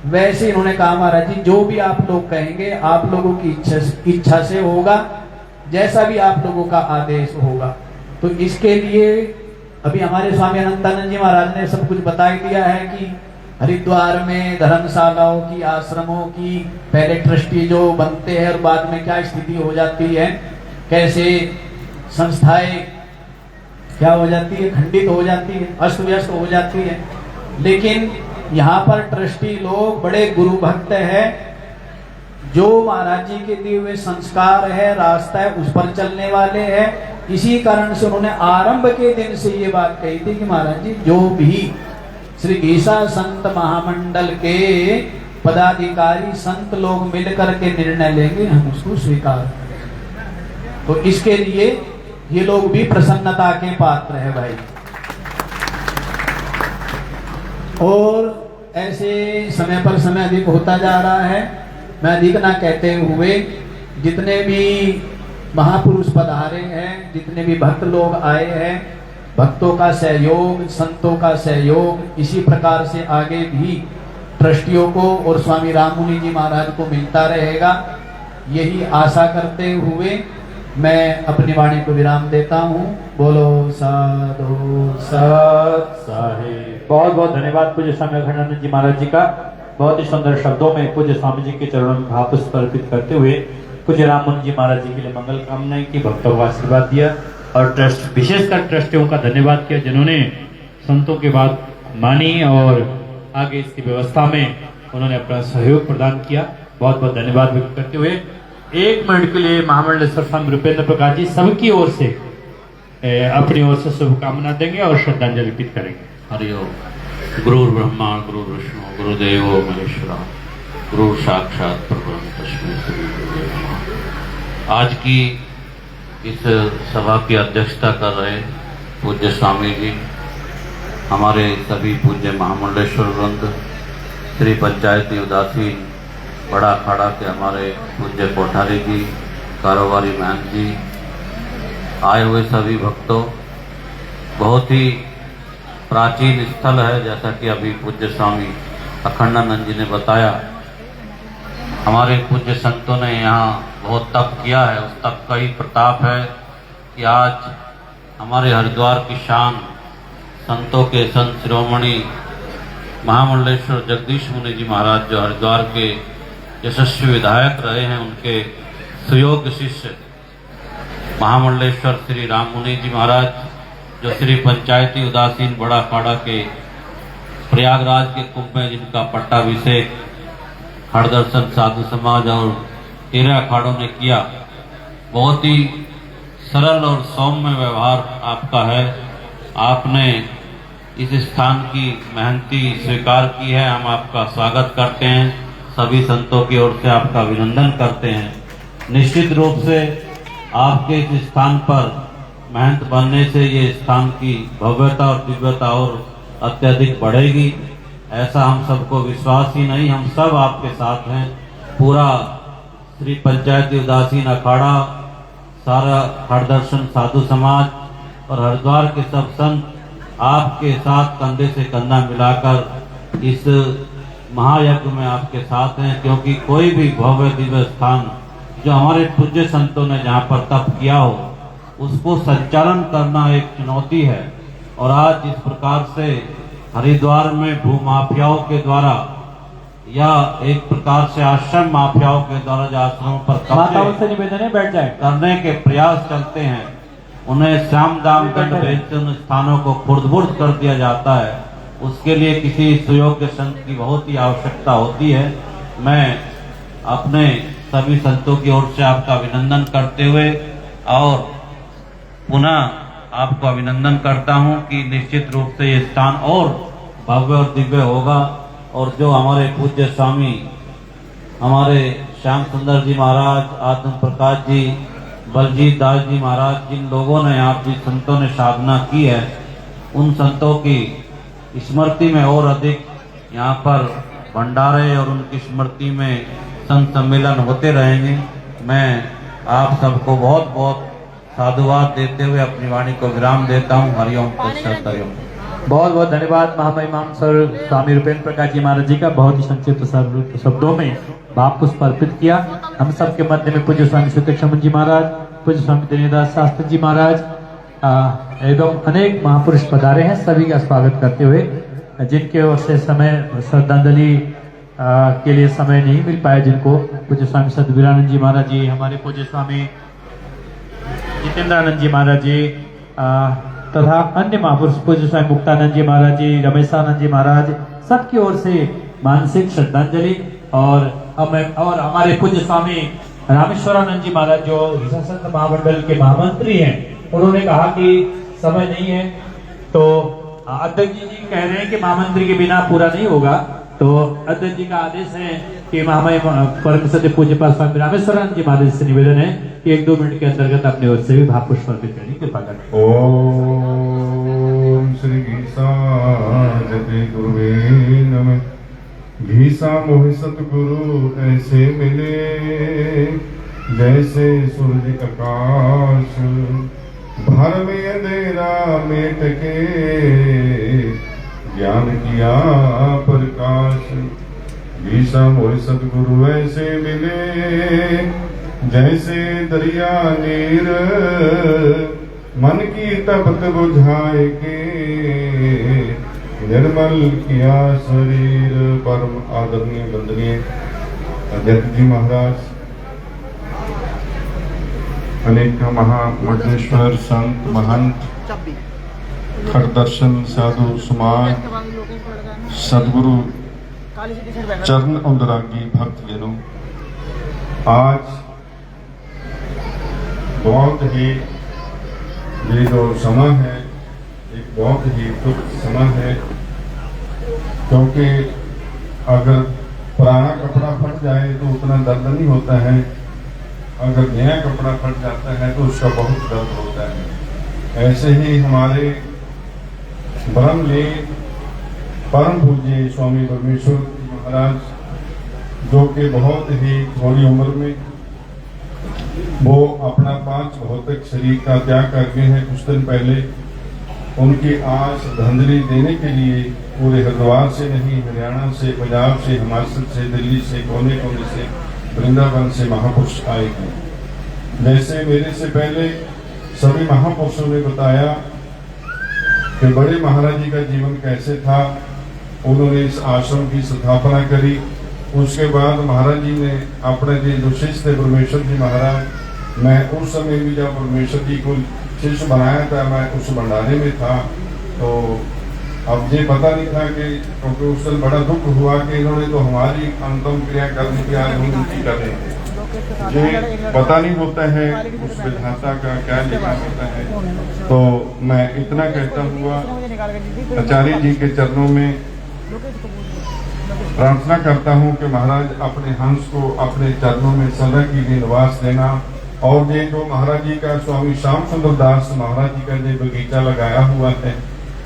वैसे इन्होंने कहा महाराज जी जो भी आप लोग कहेंगे आप लोगों की इच्छा से होगा, जैसा भी आप लोगों का आदेश होगा। तो इसके लिए अभी हमारे स्वामी अनंतानंद जी महाराज ने सब कुछ बता दिया है कि हरिद्वार में धर्मशालाओं की, आश्रमों की पहले ट्रस्टी जो बनते हैं और बाद में क्या स्थिति हो जाती है, कैसे संस्थाएं क्या हो जाती है, खंडित हो जाती है, अस्त व्यस्त हो जाती है। लेकिन यहाँ पर ट्रस्टी लोग बड़े गुरु भक्त हैं, जो महाराज जी के दिए हुए संस्कार है, रास्ता है, उस पर चलने वाले हैं। इसी कारण से उन्होंने आरंभ के दिन से ये बात कही थी कि महाराज जी जो भी श्री गीसा संत महामंडल के पदाधिकारी संत लोग मिलकर के निर्णय लेंगे हम उसको स्वीकार करेंगे। तो इसके लिए ये लोग भी प्रसन्नता के पात्र है भाई। और ऐसे समय पर समय अधिक होता जा रहा है। मैं अधिक ना कहते हुए जितने भी महापुरुष पधारे हैं, जितने भी भक्त लोग आए हैं, भक्तों का सहयोग, संतों का सहयोग इसी प्रकार से आगे भी ट्रस्टियों को और स्वामी राममुनि जी महाराज को मिलता रहेगा, यही आशा करते हुए मैं अपनी वाणी को विराम देता हूँ। बोलो साधु सत साहिब। बहुत बहुत धन्यवाद पूज्य स्वामी अखंडानंद जी महाराज जी का। बहुत ही सुंदर शब्दों में पूज्य स्वामी जी के चरणों में भाव पुष्प अर्पित करते हुए पूज्य राममुनि जी महाराज जी के लिए मंगल कामनाएं की, भक्तों को आशीर्वाद दिया और ट्रस्ट विशेषकर ट्रस्टियों का धन्यवाद किया जिन्होंने संतों की बात मानी और आगे इसकी व्यवस्था में उन्होंने अपना सहयोग प्रदान किया। बहुत बहुत धन्यवाद व्यक्त करते हुए 1 मिनट के लिए महामंडलेश्वर स्वामी रूपेंद्र प्रकाश जी सबकी ओर से अपनी ओर से शुभकामना देंगे और श्रद्धांजलि अर्पित करेंगे। हरिओम। गुरु ब्रह्मा गुरु विष्णु गुरुदेव महेश्वरा गुरु साक्षात परब्रह्म तस्मै श्री गुरुवे नमः। आज की इस सभा की अध्यक्षता कर रहे पूज्य स्वामी जी, हमारे सभी पूज्य महामंडलेश्वर वृंद, श्री पंचायती उदासीन बड़ा अखाड़ा के हमारे पूज्य कोठारी जी, कारोबारी महंत जी, आए हुए सभी भक्तों, बहुत ही प्राचीन स्थल है जैसा कि अभी पूज्य स्वामी अखंडानंद जी ने बताया। हमारे पूज्य संतों ने यहाँ बहुत तप किया है, उस तप का ही प्रताप है कि आज हमारे हरिद्वार की शान संतों के संत शिरोमणि महामंडलेश्वर जगदीश मुनि जी महाराज जो हरिद्वार के यशस्वी विधायक रहे हैं, उनके सुयोग्य शिष्य महामंडलेश्वर श्री राम मुनि जी महाराज जो श्री पंचायती उदासीन बड़ा अखाड़ा के प्रयागराज के कुंभ में जिनका पट्टाभिषेक हरदर्शन साधु समाज और 13 अखाड़ों ने किया। बहुत ही सरल और सौम्य व्यवहार आपका है। आपने इस स्थान की मेहनती स्वीकार की है, हम आपका स्वागत करते हैं, सभी संतों की ओर से आपका अभिनंदन करते हैं। निश्चित रूप से आपके इस स्थान पर महंत बनने से ये स्थान की भव्यता और दिव्यता और अत्यधिक बढ़ेगी, ऐसा हम सबको विश्वास ही नहीं, हम सब आपके साथ हैं। पूरा श्री पंचायती उदासीन अखाड़ा, सारा हरदर्शन साधु समाज और हरिद्वार के सब संत आपके साथ कंधे से कंधा मिलाकर इस महायज्ञ में आपके साथ हैं, क्योंकि कोई भी भव्य दिव्य स्थान जो हमारे पूज्य संतों ने जहाँ पर तप किया हो उसको संचालन करना एक चुनौती है। और आज जिस प्रकार से हरिद्वार में भूमाफियाओं के द्वारा या एक प्रकार से आश्रम माफियाओं के द्वारा जो आश्रमों पर कब्जे निवेदन है, बैठ जाए, करने के प्रयास चलते हैं, उन्हें श्याम दाम दंड भेजते उन स्थानों को खुर्द-बुर्द कर दिया जाता है। उसके लिए किसी सुयोग्य संत की बहुत ही आवश्यकता होती है। मैं अपने सभी संतों की ओर से आपका अभिनंदन करते हुए और पुनः आपको अभिनंदन करता हूं कि निश्चित रूप से ये स्थान और भव्य और दिव्य होगा। और जो हमारे पूज्य स्वामी हमारे श्याम सुंदर जी महाराज, आत्म प्रकाश जी, बलजीत दास जी महाराज, जिन लोगों ने आप जिन संतों ने साधना की है, उन संतों की स्मृति में और अधिक यहाँ पर भंडारे और उनकी स्मृति में संत सम्मेलन होते रहेंगे। मैं आप सबको बहुत बहुत साधुवाद देते हुए अपनी वाणी को विराम देता हूँ। हरिओम तत्सत। हरिओम। बहुत बहुत धन्यवाद महामहिम सर स्वामी रूपेंद्र प्रकाश जी महाराज जी का। बहुत ही संक्षिप्त शब्दों में भाव पुष्प अर्पित किया। हम सबके मध्य में पूज्य स्वामी सुतक्षमन जी महाराज, पूज्य स्वामी दिनेदास शास्त्री जी महाराज एवं अनेक महापुरुष पधारे हैं। सभी का स्वागत करते हुए जिनके ओर से समय श्रद्धांजलि के लिए समय नहीं मिल पाया, जिनको पूज्य स्वामी सद्वीरानंद जी महाराज जी, हमारे पूज्य स्वामी जितेंद्रानंद जी महाराज जी तथा अन्य महापुरुष पूज्य स्वामी मुक्तानंद जी महाराज जी, रमेशानंद जी महाराज, सबकी ओर से मानसिक श्रद्धांजलि। और हमारे पूज्य स्वामी रामेश्वरानंद जी महाराज जो संत महामंडल के महामंत्री हैं, उन्होंने कहा कि समय नहीं है, तो अध्यक्ष जी कह रहे हैं कि महामंत्री के बिना पूरा नहीं होगा। तो अध्यक्ष जी का आदेश है कि महामहिम परम सत्य पूज्य स्वामी रामेश्वरानंद जी महाराज से निवेदन है कि 1-2 मिनट के अंतर्गत अपने ओर से भी भाव पुष्प अर्पित करने की कृपा करें। ओम श्री गीसाजते गुरुवे नमः। गीसा मोहि सतगुरु ऐसे मिले जैसे सूरज आकाश, भर में अंधेरा मेट के ज्ञान किया प्रकाश। गीसा मोहि सतगुरु ऐसे मिले जैसे दरिया नीर, मन की तपत बुझाए के निर्मल किया शरीर। परम आदरणीय वंदनीय अध्यक्ष जी महाराज, अनेक महामंडलेश्वर संत महंत, खरदर्शन साधु समाज, सदगुरु चरण अनुरागी भक्तजनों, आज बहुत ही ये जो समय है एक बहुत ही दुख समय है, क्योंकि अगर पुराना कपड़ा फट जाए तो उतना दर्द नहीं होता है, अगर नया कपड़ा फट जाता है तो उसका बहुत दर्द होता है। ऐसे ही हमारे ब्रह्मलीन परम पूज्य स्वामी परमेश्वर महाराज, जो कि बहुत ही थोड़ी उम्र में वो अपना 5 भौतिक शरीर का त्याग कर गए हैं कुछ दिन पहले। उनकी आज श्रद्धांजलि देने के लिए पूरे हरिद्वार से नहीं, हरियाणा से, पंजाब से, हिमाचल से, दिल्ली से, कोने कोने से, वृंदावन से महापुरुष आए हैं। जैसे मेरे से पहले सभी महापुरुषों ने बताया कि बड़े महाराज जी का जीवन कैसे था। उन्होंने इस आश्रम की स्थापना करी। उसके बाद महाराज जी ने अपने जो शिष्य थे परमेश्वर जी महाराज, मैं उस समय भी जब परमेश्वर जी को शिष्य बनाया था, मैं उस भंडारे में था, तो अब ये पता नहीं था कि, क्योंकि उस दिन बड़ा दुख हुआ कि इन्होंने तो हमारी अंतिम क्रिया करने की आज उनकी कर रहे थे। ये पता नहीं होता है उस विधाता का क्या लिखा होता है। तो मैं इतना कहता हुआ आचार्य जी के चरणों में प्रार्थना करता हूँ कि महाराज अपने हंस को अपने चरणों में सदा के लिए निवास देना। और ये जो महाराज जी का स्वामी श्याम सुंदर दास महाराज जी का जो बगीचा लगाया हुआ है,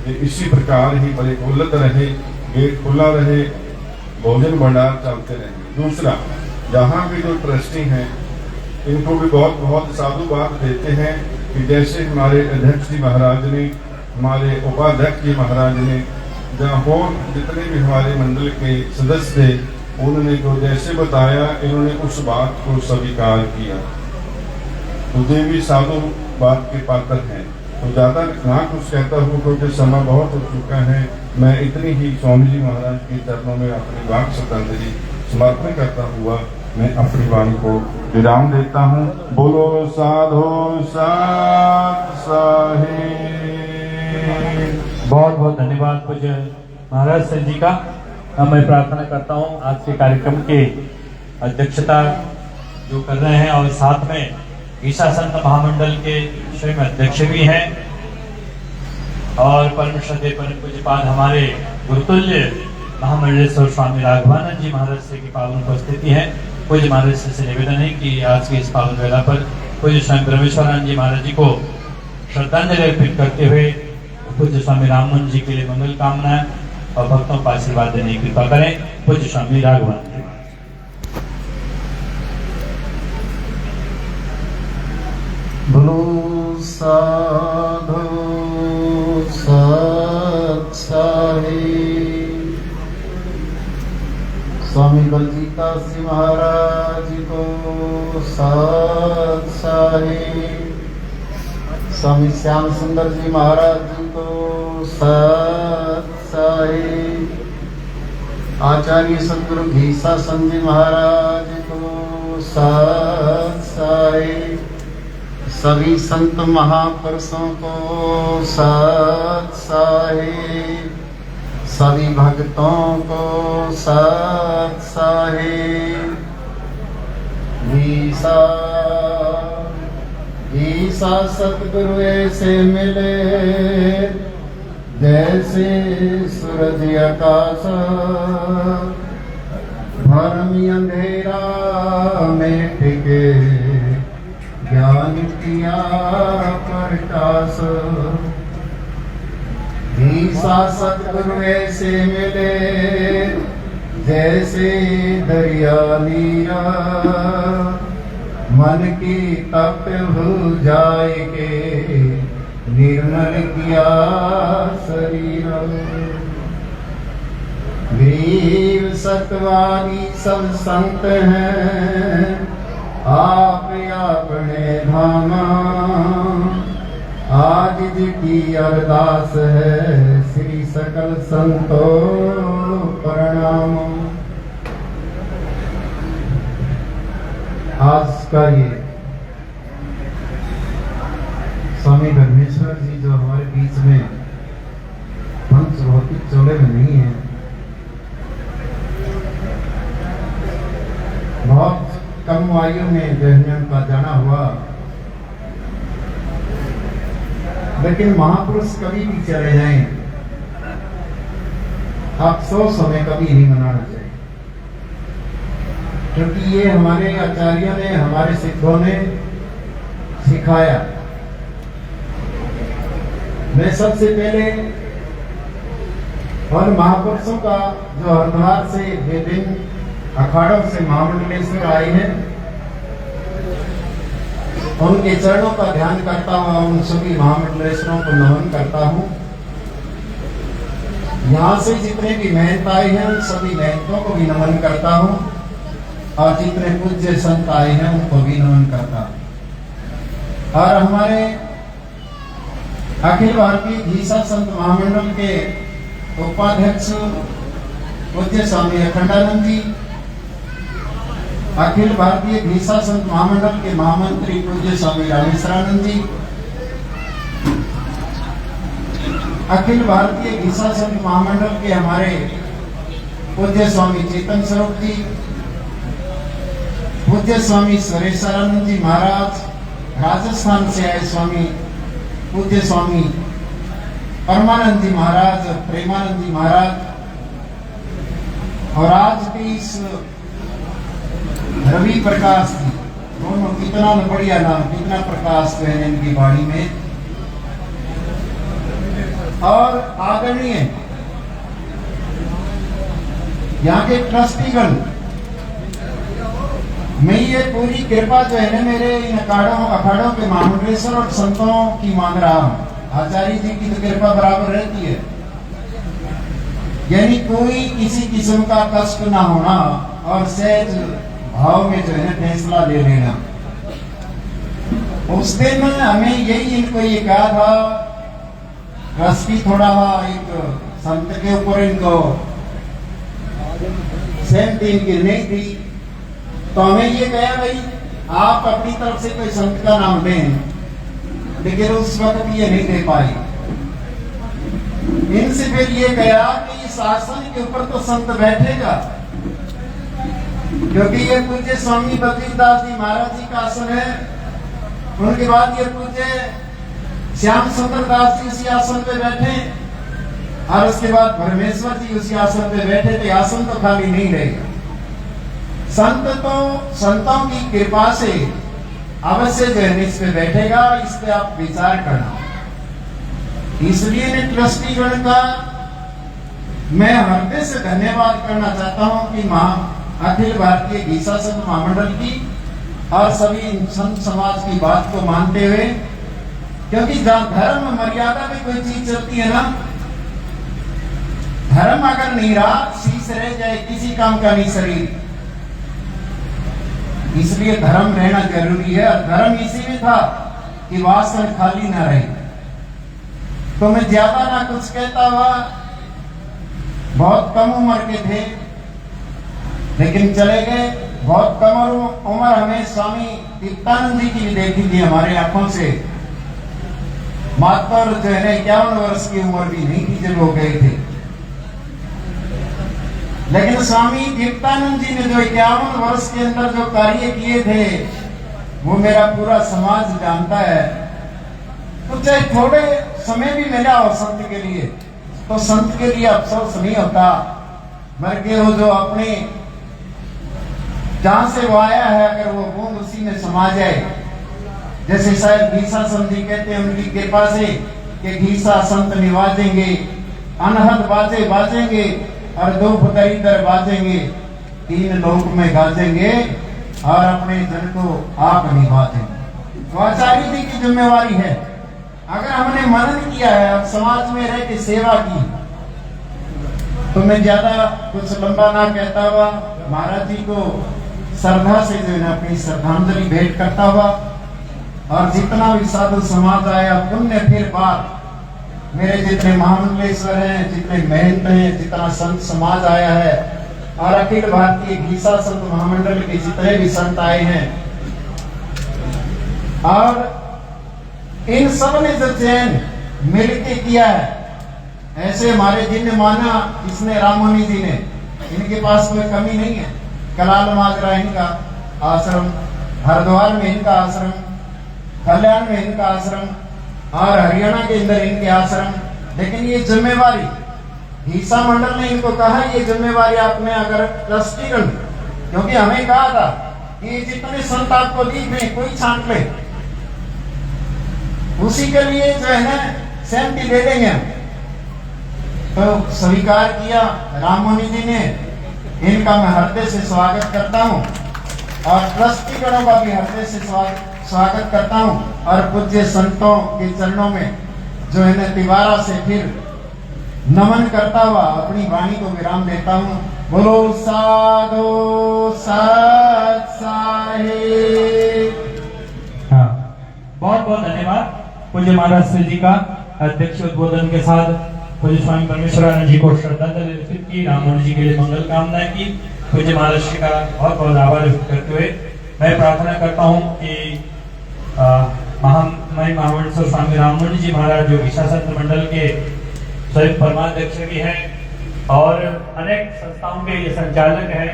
ये इसी प्रकार ही बड़े उल्लत रहे, गेट खुला रहे, भोजन भंडार चलते रहे। दूसरा, जहाँ भी जो ट्रस्टी हैं इनको भी बहुत बहुत साधुवाद देते हैं कि जैसे हमारे अध्यक्ष जी महाराज ने, हमारे उपाध्यक्ष जी महाराज ने, जहाँ और जितने भी हमारे मंडल के सदस्य थे, उन्होंने जो जैसे बताया इन्होंने उस बात को स्वीकार किया। मुझे भी साधु बात के पात्र हैं, तो ज़्यादा ना कुछ कहता हूँ क्योंकि समय बहुत हो चुका है। मैं इतनी ही स्वामी जी महाराज के चरणों में अपनी वाक श्रद्धांजलि समर्पण करता हुआ मैं अपनी वाणी को विराम देता हूँ। बोलो साधु साध साहिब। बहुत बहुत धन्यवाद पूज्य महाराज सर जी का। मैं प्रार्थना करता हूँ आज के कार्यक्रम के अध्यक्षता जो कर रहे हैं और साथ में ईसा संत महामंडल के स्वयं अध्यक्ष भी हैं और परम श्रद्धेय परम पूज्यपाद हमारे गुरुतुल्य महामंडलेश्वर स्वामी राघवानंद जी महाराज से की पावन उपस्थिति है। पूज्य महाराज से निवेदन है कि आज की इस पावन वेला पर पूज्य स्वामी ब्रह्मेश्वरानंद जी महाराज जी को श्रद्धांजलि अर्पित करते हुए पूज्य स्वामी राममोहन जी के लिए मंगल कामनाएं और भक्तों को आशीर्वाद देने की कृपा करें। पूज्य स्वामी राघवानंद जी। बोलो साधु सत साहिब। स्वामी बलजीदास जी महाराज को सत साहिब। स्वामी श्याम सुंदर जी महाराज जी को सत साहिब। आचार्य सदगुरु घीसा संत जी महाराज को सत साहिब। सभी संत महापुरुषों को सत साहिब। सभी भक्तों को सत साहिब। ईसा सतगुरु ऐसे मिले जैसे सूरज आकाश, भरम अंधेरा में टिके ज्ञान किया प्रकाश, ईसा सतगुरु ऐसे मिले जैसे दरिया नीरा, मन की तप हो जाए के निर्मल किया शरीर। गरीब सतवारी सब संत हैं, आप अपने धामा, आज जिनकी अरदास है श्री सकल संतों प्रणाम। आज का ये स्वामी धर्मेश्वर जी जो हमारे बीच में पंच भौतिक चोले में नहीं है, बहुत कम आयु में जहन्नम का जाना हुआ, लेकिन महापुरुष कभी भी चले जाएं, अफसोस हमें कभी नहीं मनाना चाहिए, क्योंकि ये हमारे आचार्यों ने, हमारे सिद्धों ने सिखाया। मैं सबसे पहले और महापुरुषों का जो हरिद्वार से विभिन्न अखाड़ों से महामंडलेश्वर आए हैं, उनके चरणों का ध्यान करता हूँ, उन सभी महामंडलेश्वरों को नमन करता हूँ। यहाँ से जितने भी महंत आए हैं उन सभी महंतों को भी नमन करता हूँ, और जितने पूज्य संत आए हैं उनको भी नमन करता हूँ। और हमारे अखिल भारतीय घीसा संत महामंडल के उपाध्यक्ष पूज्य स्वामी अखंडानंद जी, अखिल भारतीय घीसा संत महामंडल के महामंत्री पूज्य स्वामी रामेश्वरानंद जी, अखिल भारतीय घीसा संत महामंडल के हमारे पूज्य स्वामी चेतन स्वरूप जी, पूज्य स्वामी सुरेश्वरानंद जी महाराज, राजस्थान से आए स्वामी पूज्य स्वामी परमानंद जी महाराज, प्रेमानंद जी महाराज, और आज भी इस रवि प्रकाश जी, दोनों कितना बढ़िया नाम, कितना प्रकाश है इनकी वाणी में। और आदरणीय यहाँ के ट्रस्टीगण, मैं ये पूरी कृपा जो है ना मेरे इन अखाड़ों के महामंडलेश्वर और संतों की मांग रहा हूँ। आचार्य जी की तो कृपा बराबर रहती है, यानी कोई किसी किस्म का कष्ट ना होना, और सहज भाव में जो है फैसला ले लेना। उस दिन हमें यही इनको ये कहा था, ट्रस्टी थोड़ा एक संत के ऊपर इनको सहमति इनकी नहीं थी, तो हमें ये कहा भाई आप अपनी तरफ से कोई संत का नाम दें, लेकिन उस वक्त ये नहीं दे पाए। इनसे फिर ये कहा कि इस आसन के ऊपर तो संत बैठेगा, क्योंकि ये पूज्य स्वामी बद्रीदास जी महाराज जी का आसन है, उनके बाद ये पूज्य श्याम सुंदर दास जी उसी आसन पे बैठे, और उसके बाद परमेश्वर जी उसी आसन पे बैठे, तो आसन तो खाली नहीं रहेगा। संतों की कृपा से अवश्य जो है इस पे बैठेगा, इस पे आप विचार करना। इसलिए ने ट्रस्टी गण का मैं हृदय से धन्यवाद करना चाहता हूं कि अखिल भारतीय घीसा संत महामंडल की और सभी संत समाज की बात को मानते हुए, क्योंकि जहाँ धर्म मर्यादा में कोई चीज चलती है ना, धर्म अगर नहीं रहा, शीश रह जाए, किसी काम का नहीं शरीर। इसलिए धर्म रहना जरूरी है, और धर्म इसी में था कि वासन खाली ना रहे। तो मैं ज्यादा ना कुछ कहता हुआ, बहुत कम उम्र के थे लेकिन चले गए। बहुत कम उम्र हमें स्वामी दीप्तानंद जी की भी देखी थी हमारे आंखों से, मात्र जो है 51 वर्ष की उम्र भी नहीं थी जब वो गए थे। लेकिन स्वामी दीप्तानंद जी ने जो 51 वर्ष के अंदर जो कार्य किए थे, वो मेरा पूरा समाज जानता है। तो चाहे थोड़े समय भी मिला हो संत के लिए, तो संत के लिए अफसोस नहीं होता, बल्कि वो जो अपने जहां से वो आया है, अगर वो बूंद उसी में समा जाए जैसे शायद घीसा संत जी कहते हैं उनकी कृपा से कि घीसा संत निवाजेंगे, अनहद बाजे बाजेंगे और दो दर बाजेंगे, तीन लोक में गाजेंगे और अपने जन को आप निभाजेंगे। तो आचार्य जी की जिम्मेवारी है। अगर हमने मनन किया है, अब समाज में रह के सेवा की, तो मैं ज्यादा कुछ लंबा ना कहता हुआ महाराज जी को श्रद्धा से जो है ना अपनी श्रद्धांजलि भेंट करता हुआ, और जितना भी साधु समाज आया पुण्य फिर बात, मेरे जितने महामंडलेश्वर हैं, जितने महंत हैं, जितना संत समाज आया है, और अखिल भारतीय घीसा संत महामंडल के जितने भी संत आए हैं, और इन सब ने जो चयन मिलके किया है, ऐसे हमारे जिन्हें माना इसने राममुनि जी ने, इनके पास कोई कमी नहीं है। कलाल माजरा इनका आश्रम, हरिद्वार में इनका आश्रम, कल्याण में इनका आश्रम, और हरियाणा के अंदर इनके आश्रम। लेकिन ये जिम्मेवारी घीसा मंडल ने इनको कहा, ये जिम्मेवारी आपने अगर ट्रस्टीगण, क्योंकि हमें कहा था कि जितने संत आपको दिख रहे कोई छांट ले, उसी के लिए जो है ना सहमति दे देंगे। तो स्वीकार किया राममुनि जी ने, इनका मैं हृदय से स्वागत करता हूँ, और ट्रस्टीगणों का भी हृदय से स्वागत करता हूँ, और पूज्य संतों के चरणों में जो है ना तिवारा से फिर नमन करता हुआ अपनी वाणी को विराम देता हूँ। बोलो साधु सत साहिब। हाँ, बहुत बहुत धन्यवाद पूज्य महाराज श्री जी का अध्यक्ष उद्बोधन के साथ पूज्य स्वामी परमेश्वरानंद जी को श्रद्धांजलि अर्पित की, राममुनि जी के लिए मंगल कामनाएं की। पूज्य महाराज श्री का बहुत बहुत आभार व्यक्त करते हुए मैं प्रार्थना करता हूँ कि महामंडलेश्वर स्वामी राममुनि जी महाराज जो घीसा संत मंडल के स्वयं परमाध्यक्ष भी हैं और अनेक संस्थाओं के ये संचालक हैं,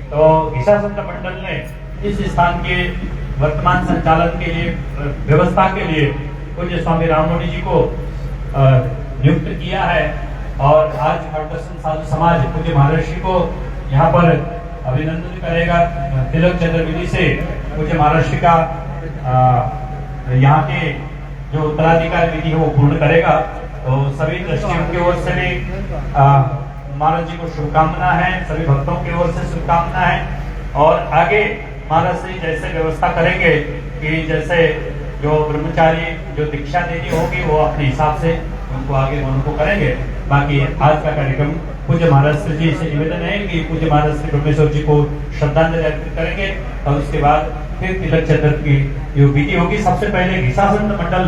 तो घीसा संत मंडल ने इस स्थान के वर्तमान संचालन के लिए, व्यवस्था के लिए पूज्य स्वामी राममुनि जी को नियुक्त किया है। और आज हरदर्शन साधु समाज पूज्य महाराज जी को यहाँ पर अभिनंदन करेगा, तिलक चंद्र विधि से पूज्य महाराज जी का यहाँ के जो उत्तराधिकार विधि है वो पूर्ण करेगा। तो सभी ट्रस्टियों की ओर से भी महाराज जी को शुभकामना है, सभी भक्तों की ओर से शुभकामना है। और आगे महाराज जी जैसे व्यवस्था करेंगे कि जैसे जो ब्रह्मचारी जो दीक्षा देनी होगी वो अपने हिसाब से उनको आगे उनको करेंगे। बाकी आज का कार्यक्रम पूज्य महाराज जी से निवेदन है कि पूज्य महाराज श्री ब्रह्मेश्वर जी को श्रद्धांजलि अर्पित करेंगे, और उसके बाद फिर तिलक चंद्र की जो विधि होगी, सबसे पहले घीसा संत मंडल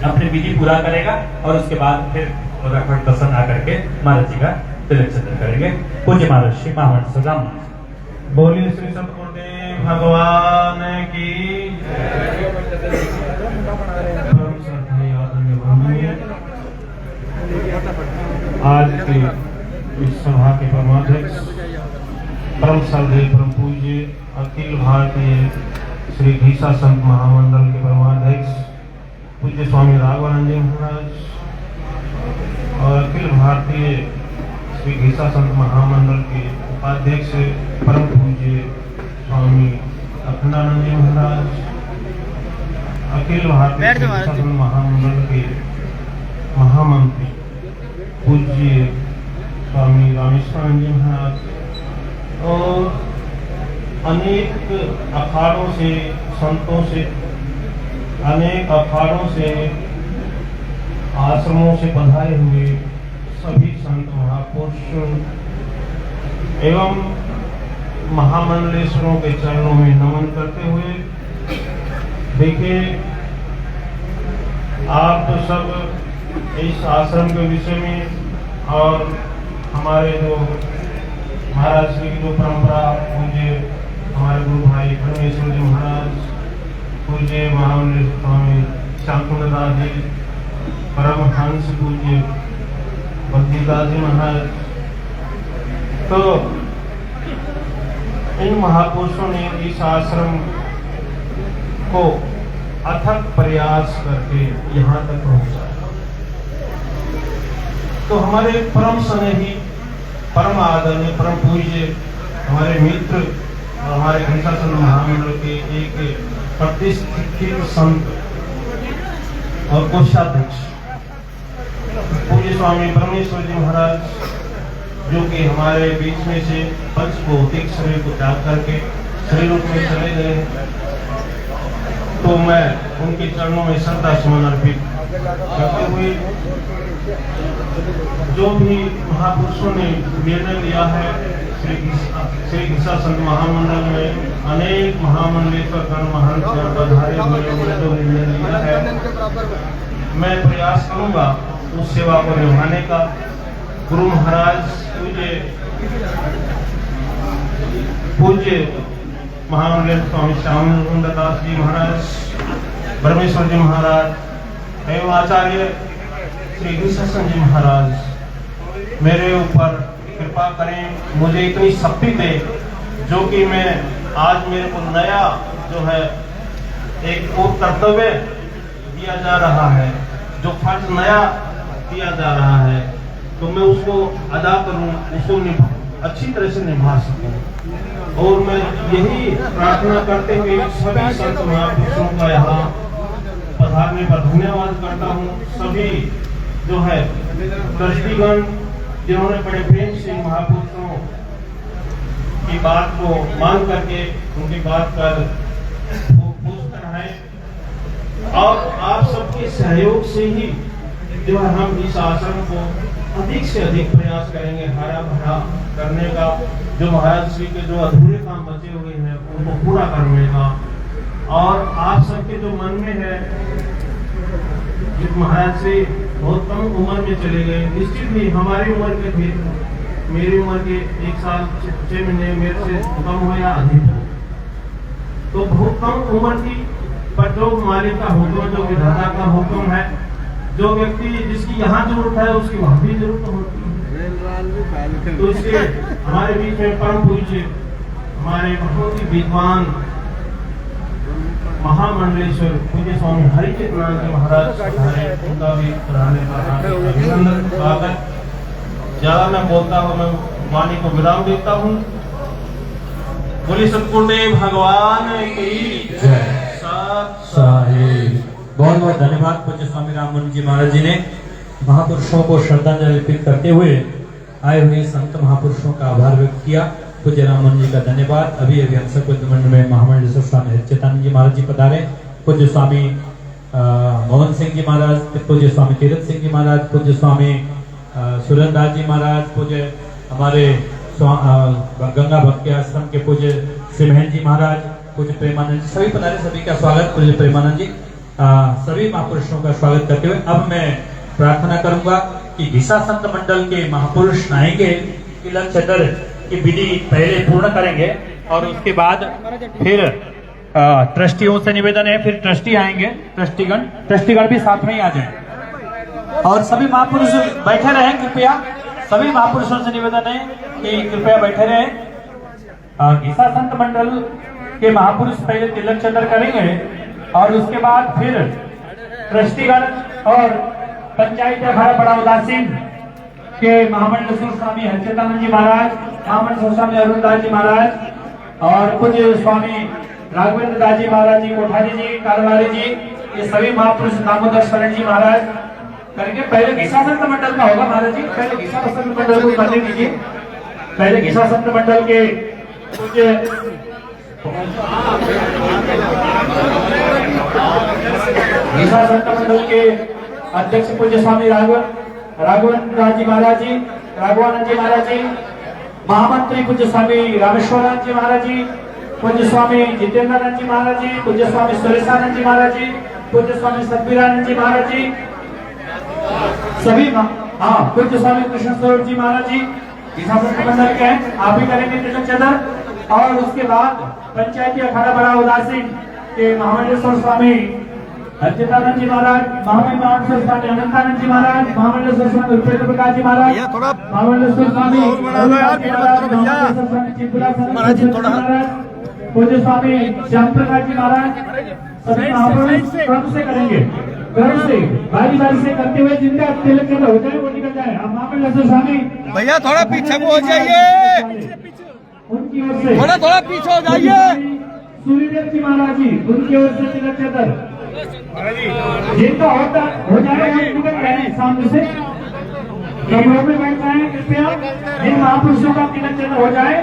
अपनी विधि पूरा करेगा और उसके बाद फिर रखड़ दर्शन आकर के महाराज जी का तिलक चंद्र करेंगे। पूज्य महाराज श्री महामंडल राम बोलिए श्री सतगुरुदेव भगवान की। आज के इस सभा के परमाध्यक्ष परम श्रद्धेय परम पूज्य अखिल भारतीय श्री घीसा संत महामंडल के परमाध्यक्ष पूज्य स्वामी राघवानंद जी महाराज और अखिल भारतीय श्री घीसा संत महामंडल के उपाध्यक्ष परम पूज्य स्वामी अखंडानंद जी महाराज, अखिल भारतीय घीसा संत महामंडल के महामंत्री पूज्य स्वामी रामेश्वरानंद जी महाराज, और अनेक अखाड़ों से, संतों से, अनेक अखाड़ों से, आश्रमों से पधारे हुए सभी संत महापुरुषों एवं महामंडलेश्वरों के चरणों में नमन करते हुए, देखिए आप तो सब इस आश्रम के विषय में और हमारे जो महाराज श्री की जो परंपरा, पूज्य हमारे गुरु भाई परमेश्वर जी महाराज, पूज्य महामंडलेश्वर स्वामी शांतनु दास जी, परमहंस पूज्य भक्तिदास जी महाराज, तो इन महापुरुषों ने इस आश्रम को अथक प्रयास करके यहाँ तक पहुँचाया। तो हमारे परम स्नेही, परम आदरणीय, परम पूज्य हमारे मित्र और हमारे घीसा संत महामंडल के एक प्रतिष्ठित संत और कोषाध्यक्ष पूज्य स्वामी परमेश्वर जी महाराज, जो कि हमारे बीच में से पंच भौतिक शरीर को त्याग करके शरीर रूप में चले गए, तो मैं उनके चरणों में श्रद्धा सुमन अर्पित करते हुए जो भी महापुरुषों ने निर्णय लिया है श्री घिसा संत महामंडल में, अनेक महामंडलेश्वर गण महंत पधारे हुए जो निर्णय लिया है, मैं प्रयास करूंगा उस सेवा को निभाने का। गुरु महाराज पूज्य महामंडलेश्वर स्वामी श्यामानंद दास जी महाराज, परमेश्वर जी महाराज एवं आचार्य श्री घिसा जी महाराज मेरे ऊपर कृपा करें, मुझे इतनी शक्ति दे जो कि मैं आज मेरे को नया जो है एक कर्तव्य दिया जा रहा है, जो फर्ज नया दिया जा रहा है, तो मैं उसको अदा करूं, उसको अच्छी तरह से निभा सकूं। और मैं यही प्रार्थना करते हुए सभी संत महापुरुषों का यहाँ पधारने पर धन्यवाद करता हूँ। सभी जो है ट्रस्टीगण जिन्होंने बड़े प्रेम से महापुरुषों की बात को मान करके उनकी बात पर पूछकर है, और आप सबके सहयोग से ही जो है हम इस आश्रम को अधिक से अधिक प्रयास करेंगे हरा भरा करने का, जो महाराज श्री के जो अधूरे काम बचे हुए हैं उनको पूरा करने का। और आप सबके जो मन में है कि महाराज श्री बहुत कम उम्र में चले गए, निश्चित ही हमारी उम्र के थे, मेरी उम्र के 1 साल 6 महीने मेरे से कम हो या अधिक, तो बहुत कम उम्र थी, पर जो मालिक का हुक्म, जो विधाता का हुक्म है, जो व्यक्ति जिसकी यहाँ जरूरत है उसकी वहाँ भी जरूरत होती है। तो इसलिए हमारे बीच में परम पूज्य हमारे बहुत ही विद्वान महामंडलेश्वर पूज्य स्वामी हरिचितनाथ जी महाराज उनका भी पढ़ाने का अभिनंदन स्वागत। ज्यादा मैं बोलता हूँ, मैं वाणी को विराम देता हूँ। बोली सतगुरुदेव भगवान की जय। बहुत बहुत धन्यवाद पूज्य स्वामी राममोहन जी महाराज जी ने महापुरुषों को श्रद्धांजलि अर्पित करते हुए आए हुए संत महापुरुषों का आभार व्यक्त किया। पूज्य राममोहन जी का धन्यवाद। अभी अभी हम सब मंडल में महामंडलेश्वर स्वामी हरिचितानंद जी महाराज जी पधारे, पूज्य स्वामी मोहन सिंह जी महाराज, पूज्य स्वामी तीरथ सिंह जी महाराज, पूज्य स्वामी सुरेंद्र जी महाराज, पूज्य हमारे गंगा भक्ति आश्रम के पूज्य श्री महेंद्र जी महाराज, पूज्य प्रेमानंद जी, सभी पधारे, सभी का स्वागत। पूज्य प्रेमानंद जी सभी महापुरुषों का स्वागत करते हुए अब मैं प्रार्थना करूंगा कि घिसा संत मंडल के महापुरुष आएंगे, तिलक चंद्र की विधि पहले पूर्ण करेंगे और उसके बाद फिर ट्रस्टियों से निवेदन है, फिर ट्रस्टी आएंगे, ट्रस्टीगण भी साथ में ही आ जाए और सभी महापुरुष बैठे रहे। कृपया सभी महापुरुषों से निवेदन है कि कृपया बैठे रहे। घिसा संत मंडल के महापुरुष पहले तिलक चंद्र करेंगे और उसके बाद फिर ट्रस्टीगण और पंचायत अखाड़ा बड़ा उदासीन के महामंडलेश्वर स्वामी हरिचितानंद जी महाराज, महामंडलेश्वर स्वामी अरुणदास जी महाराज और पूज्य स्वामी राघवेंद्र दास जी महाराज जी, कोठारी जी, कारवारी जी, ये सभी महापुरुष दामोदर शरण जी महाराज करके पहले घिसा संत मंडल का होगा। महाराज जी पहले घिसा संत मंडल को करने दीजिए। पहले घिसा संत मंडल के पूज्य घिसा संत मंडल के अध्यक्ष पूज्य स्वामी राघवानंद जी महाराज जी, महामंत्री पूज्य स्वामी रामेश्वरानंद जी महाराज जी, पूज्य स्वामी जितेंद्रानंद जी महाराज जी, पूज्य स्वामी सुरेशानंद जी महाराज जी, पूज्य स्वामी सतबीरानंद जी महाराज जी, सभी पूज्य स्वामी कृष्ण स्वरूप जी महाराज जी घिसा संत मंडल के हैं, आप ही करेंगे तिलक चंद्र। और उसके बाद पंचायती अखाड़ा बड़ा उदासीन के महामंडलेश्वर स्वामी हरिचितानंद जी महाराज, महामंडलेश्वर स्वामी अनंतानंद जी महाराज, महामंडलेश्वर स्वामी उपेंद्र प्रकाश जी महाराज, महामंडलेश्वर स्वामी पूज्य स्वामी श्याम प्रकाश जी महाराज, सभी महापुरुष क्रम से करेंगे, क्रम से बारी बारी से करते हुए जिनका तिलक चंद्र हो जाए वो निकल जाए। अब महामंडलेश्वर स्वामी भैया थोड़ा पीछे हो जाइए, उनकी ओर से थोड़ा पीछे हो जाइए। सूर्यदेव जी महाराज जी, उनकी ओर से तिलक चक्र जिनका होता हो जाए वो निकल जाए सामने से, कमरों में बैठ जाए कृपया। जिन महापुरुषों का तिलक चक्र हो जाए,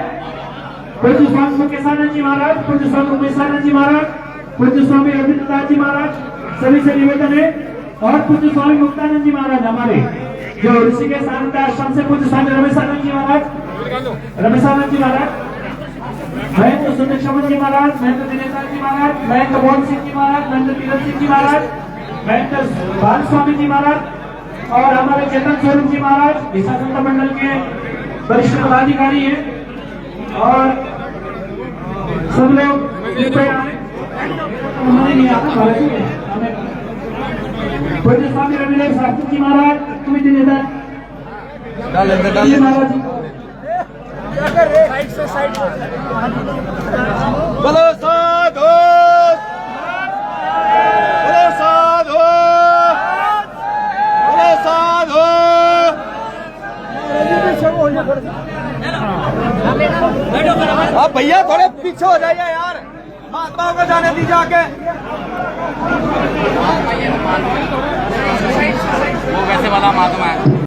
पूज्य स्वामी मुकेशानंद जी महाराज, पूज्य स्वामी उमेशानंद जी महाराज, पूज्य स्वामी रविन्द्रनाथ जी महाराज, सभी से निवेदन है। और पूज्य स्वामी मुक्तानंद जी महाराज हमारे जो ऋषिकेश आनंद आश्रम से, पूज्य स्वामी रमेशानंद जी महाराज, महंत सुंदर जी महाराज, महंत दिनेश जी महाराज, महंत मोहन सिंह जी महाराज, महंत तीरथ सिंह जी महाराज, महंत बाल स्वामी जी महाराज और हमारे चेतन स्वरूप जी महाराज ईसा संत मंडल के वरिष्ठ पदाधिकारी हैं। और सब लोग पूज्य स्वामी रविदास शास्त्री जी महाराज, तुम्हें दिनेदार महाराज बोलो साधु, बोलो साधु, बोलो साधु। अब भैया थोड़े पीछे हो जाइए यार, महात्माओं को जाने दीजिए आके।